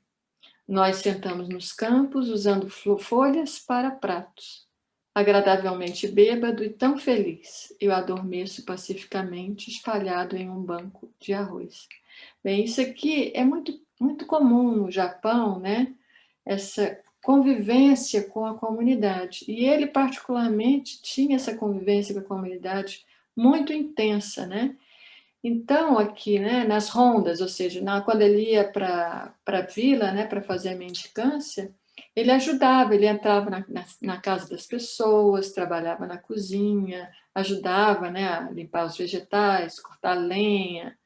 Nós sentamos nos campos, usando folhas para pratos. Agradavelmente bêbado e tão feliz, eu adormeço pacificamente, espalhado em um banco de arroz. Bem, isso aqui é muito, muito comum no Japão, né? Essa convivência com a comunidade. E ele, particularmente, tinha essa convivência com a comunidade muito intensa, né? Então, aqui, né, nas rondas, ou seja, quando ele ia para a vila, né, para fazer a mendicância, ele ajudava, ele entrava na casa das pessoas, trabalhava na cozinha, ajudava, né, a limpar os vegetais, cortar lenha.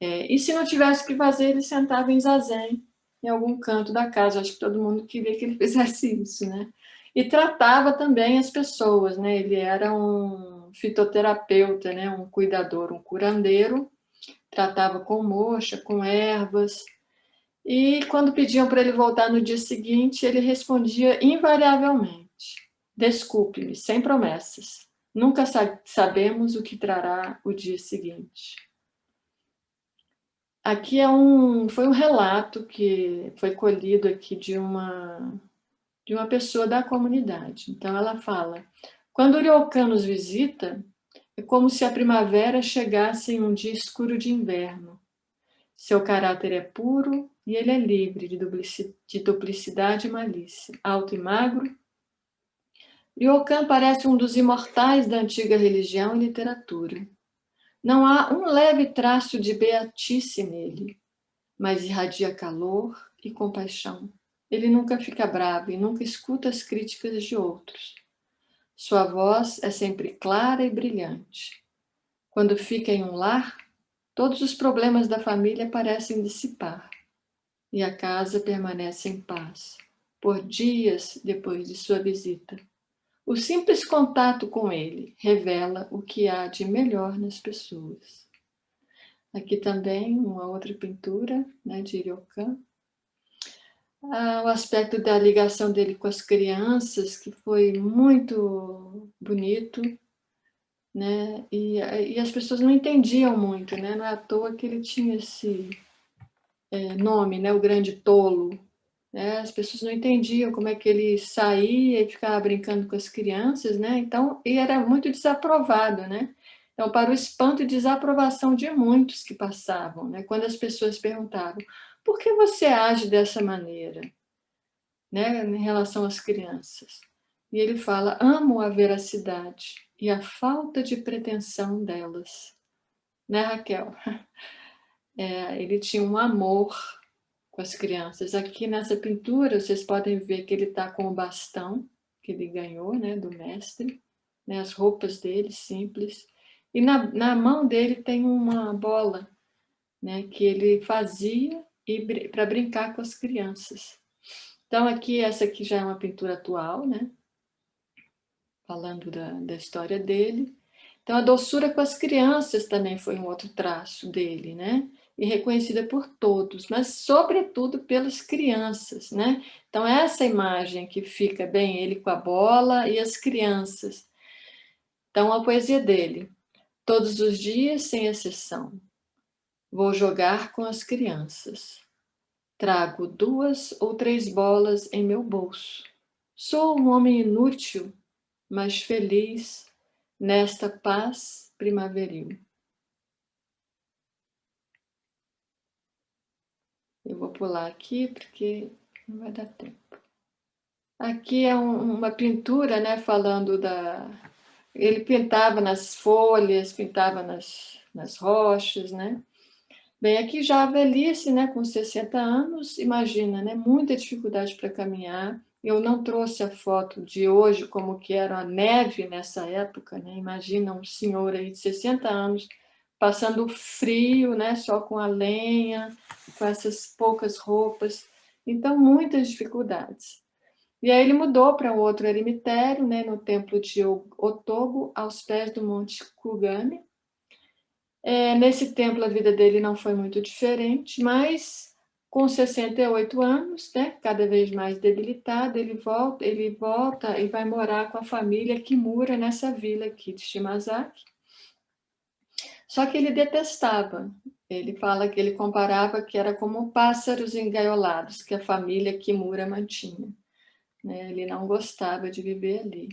E se não tivesse o que fazer, ele sentava em zazen, em algum canto da casa. Acho que todo mundo queria que ele fizesse isso, né? E tratava também as pessoas, né? Ele era um fitoterapeuta, né? Um cuidador, um curandeiro, tratava com moxa, com ervas. E quando pediam para ele voltar no dia seguinte, ele respondia invariavelmente: desculpe-me, sem promessas. Nunca sabemos o que trará o dia seguinte. Aqui foi um relato que foi colhido aqui de uma pessoa da comunidade. Então ela fala: quando o Ryokan nos visita, é como se a primavera chegasse em um dia escuro de inverno. Seu caráter é puro e ele é livre de duplicidade e malícia. Alto e magro, Ryokan parece um dos imortais da antiga religião e literatura. Não há um leve traço de beatice nele, mas irradia calor e compaixão. Ele nunca fica bravo e nunca escuta as críticas de outros. Sua voz é sempre clara e brilhante. Quando fica em um lar, todos os problemas da família parecem dissipar e a casa permanece em paz, por dias depois de sua visita. O simples contato com ele revela o que há de melhor nas pessoas. Aqui também uma outra pintura, né, de Ryokan. O aspecto da ligação dele com as crianças, que foi muito bonito, né? E as pessoas não entendiam muito, né? Não é à toa que ele tinha esse nome, né? O Grande Tolo. Né? As pessoas não entendiam como é que ele saía e ficava brincando com as crianças, né? Então, e era muito desaprovado, né? Então, para o espanto e desaprovação de muitos que passavam, né? Quando as pessoas perguntavam, por que você age dessa maneira, né? Em relação às crianças? E ele fala, amo a veracidade e a falta de pretensão delas. Né, Raquel? Ele tinha um amor com as crianças. Aqui nessa pintura, vocês podem ver que ele está com o bastão que ele ganhou, né, do mestre, né, as roupas dele simples. E na mão dele tem uma bola, né, que ele fazia para brincar com as crianças. Então, aqui, essa aqui já é uma pintura atual, né? Falando da história dele. Então, a doçura com as crianças também foi um outro traço dele, né? E reconhecida por todos, mas sobretudo pelas crianças, né? Então, essa imagem que fica bem ele com a bola e as crianças. Então, a poesia dele. Todos os dias, sem exceção, vou jogar com as crianças. Trago 2 ou 3 bolas em meu bolso. Sou um homem inútil, mas feliz nesta paz primaveril. Eu vou pular aqui porque não vai dar tempo. Aqui é uma pintura, né, falando da... Ele pintava nas folhas, pintava nas rochas, né? Bem, aqui já a velhice, né, com 60 anos, imagina, né, muita dificuldade para caminhar. Eu não trouxe a foto de hoje, como que era a neve nessa época, né? Imagina um senhor aí de 60 anos passando frio, né, só com a lenha, com essas poucas roupas. Então, muitas dificuldades. E aí ele mudou para um outro eremitério, né, no templo de Otogo, aos pés do Monte Kugane. Nesse templo a vida dele não foi muito diferente, mas com 68 anos, né, cada vez mais debilitado, ele volta e vai morar com a família Kimura nessa vila aqui de Shimazaki. Só que ele detestava. Ele fala que ele comparava que era como pássaros engaiolados que a família Kimura mantinha. Né? Ele não gostava de viver ali.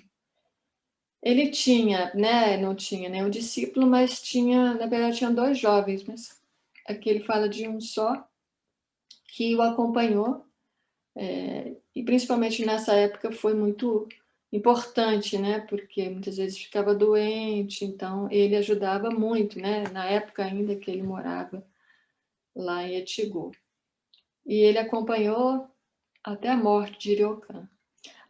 Ele tinha, né, não tinha nenhum discípulo, mas tinha, na verdade, tinha 2 jovens, mas aqui ele fala de um só, que o acompanhou, e principalmente nessa época foi muito importante, né, porque muitas vezes ficava doente, então ele ajudava muito, né, na época ainda que ele morava lá em Echigo. E ele acompanhou até a morte de Ryokan.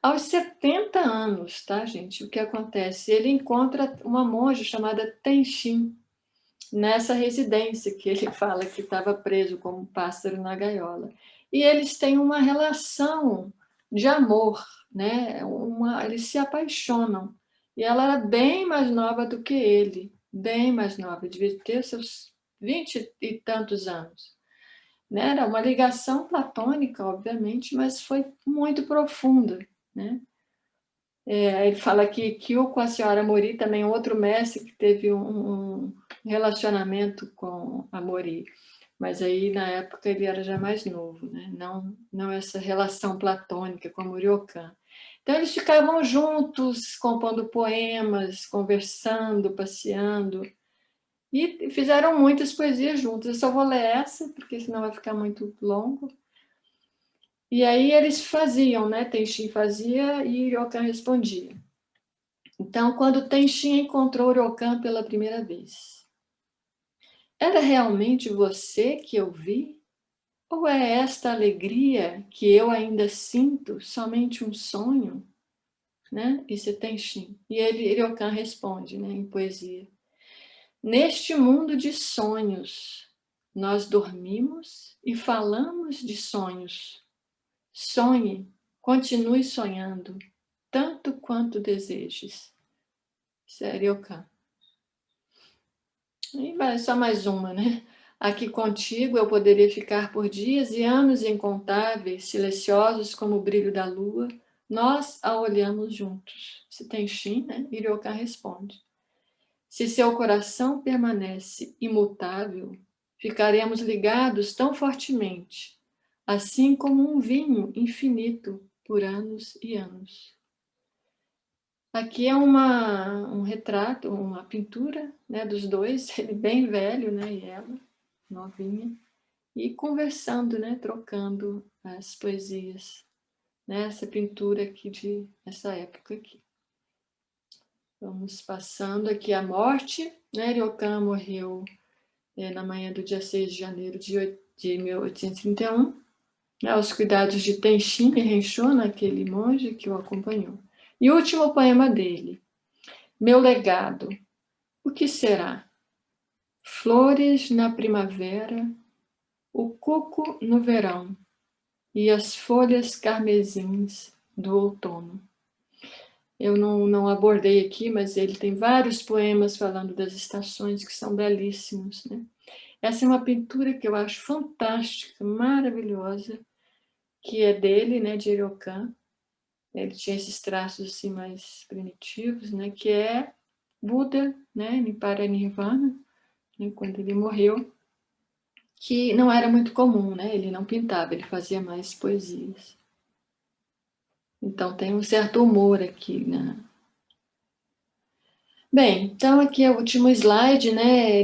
Aos 70 anos, tá, gente? O que acontece? Ele encontra uma monja chamada Tenshin nessa residência que ele fala que estava preso como um pássaro na gaiola. E eles têm uma relação de amor, né? Eles se apaixonam. E ela era bem mais nova do que ele, bem mais nova, devia ter seus 20 e tantos anos. Né? Era uma ligação platônica, obviamente, mas foi muito profunda, né? Ele fala que Kyo com a senhora Mori, também outro mestre que teve um relacionamento com a Mori, mas aí na época ele era já mais novo, né? Não essa relação platônica com a Muriokan. Então eles ficavam juntos, compondo poemas, conversando, passeando, e fizeram muitas poesias juntos. Eu só vou ler essa, porque senão vai ficar muito longo. E aí eles faziam, né? Tenshin fazia e Ryokan respondia. Então, quando Tenshin encontrou Ryokan pela primeira vez, era realmente você que eu vi? Ou é esta alegria que eu ainda sinto somente um sonho? Né? Isso é Tenshin. E Ryokan responde, né, em poesia. Neste mundo de sonhos, nós dormimos e falamos de sonhos. Sonhe, continue sonhando, tanto quanto desejes. Isso é Ryokan. E vai só mais uma, né? Aqui contigo eu poderia ficar por dias e anos incontáveis, silenciosos como o brilho da lua. Nós a olhamos juntos. Se tem Shin, né? E Ryokan responde. Se seu coração permanece imutável, ficaremos ligados tão fortemente, assim como um vinho infinito por anos e anos. Aqui é um retrato, uma pintura, né, dos dois, ele bem velho, né, e ela novinha, e conversando, né, trocando as poesias, né, essa pintura aqui essa época aqui. Vamos passando aqui a morte, né, Ryokan morreu na manhã do dia 6 de janeiro de 1831, né, aos cuidados de Tenshin Rensho, aquele monge que o acompanhou. E o último poema dele, Meu legado, o que será? Flores na primavera, o cuco no verão e as folhas carmesins do outono. Eu não abordei aqui, mas ele tem vários poemas falando das estações que são belíssimos, né? Essa é uma pintura que eu acho fantástica, maravilhosa, que é dele, né, de Ryokan. Ele tinha esses traços assim mais primitivos, né, que é Buda, né, Niparanirvana, né, quando ele morreu, que não era muito comum, né? Ele não pintava, ele fazia mais poesias. Então tem um certo humor aqui, né? Bem, então aqui é o último slide, né?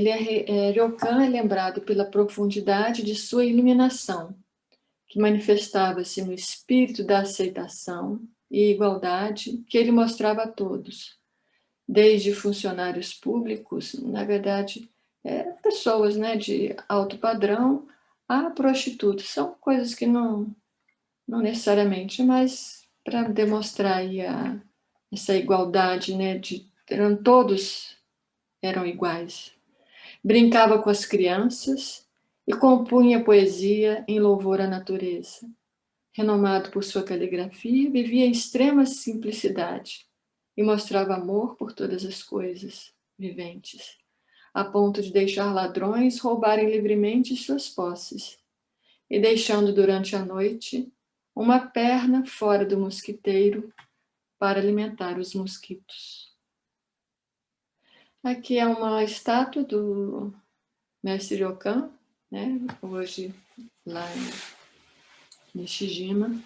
Ryokan é lembrado pela profundidade de sua iluminação, que manifestava-se no espírito da aceitação e igualdade que ele mostrava a todos, desde funcionários públicos, na verdade, pessoas, né, de alto padrão, a prostitutas. São coisas que não necessariamente, mas para demonstrar aí essa igualdade, né, todos eram iguais. Brincava com as crianças e compunha poesia em louvor à natureza. Renomado por sua caligrafia, vivia em extrema simplicidade e mostrava amor por todas as coisas viventes, a ponto de deixar ladrões roubarem livremente suas posses, e deixando durante a noite uma perna fora do mosquiteiro para alimentar os mosquitos. Aqui é uma estátua do mestre Ryokan, né? Hoje lá em Nishijima,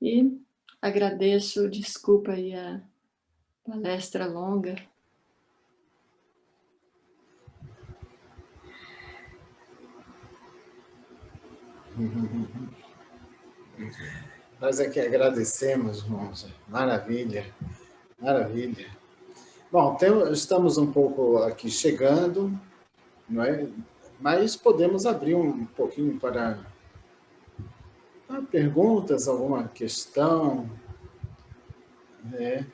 e agradeço, desculpa aí a palestra longa. Nós é que agradecemos, irmãos. Maravilha, maravilha. Bom, estamos um pouco aqui chegando, não é? Mas podemos abrir um pouquinho para perguntas, alguma questão, né?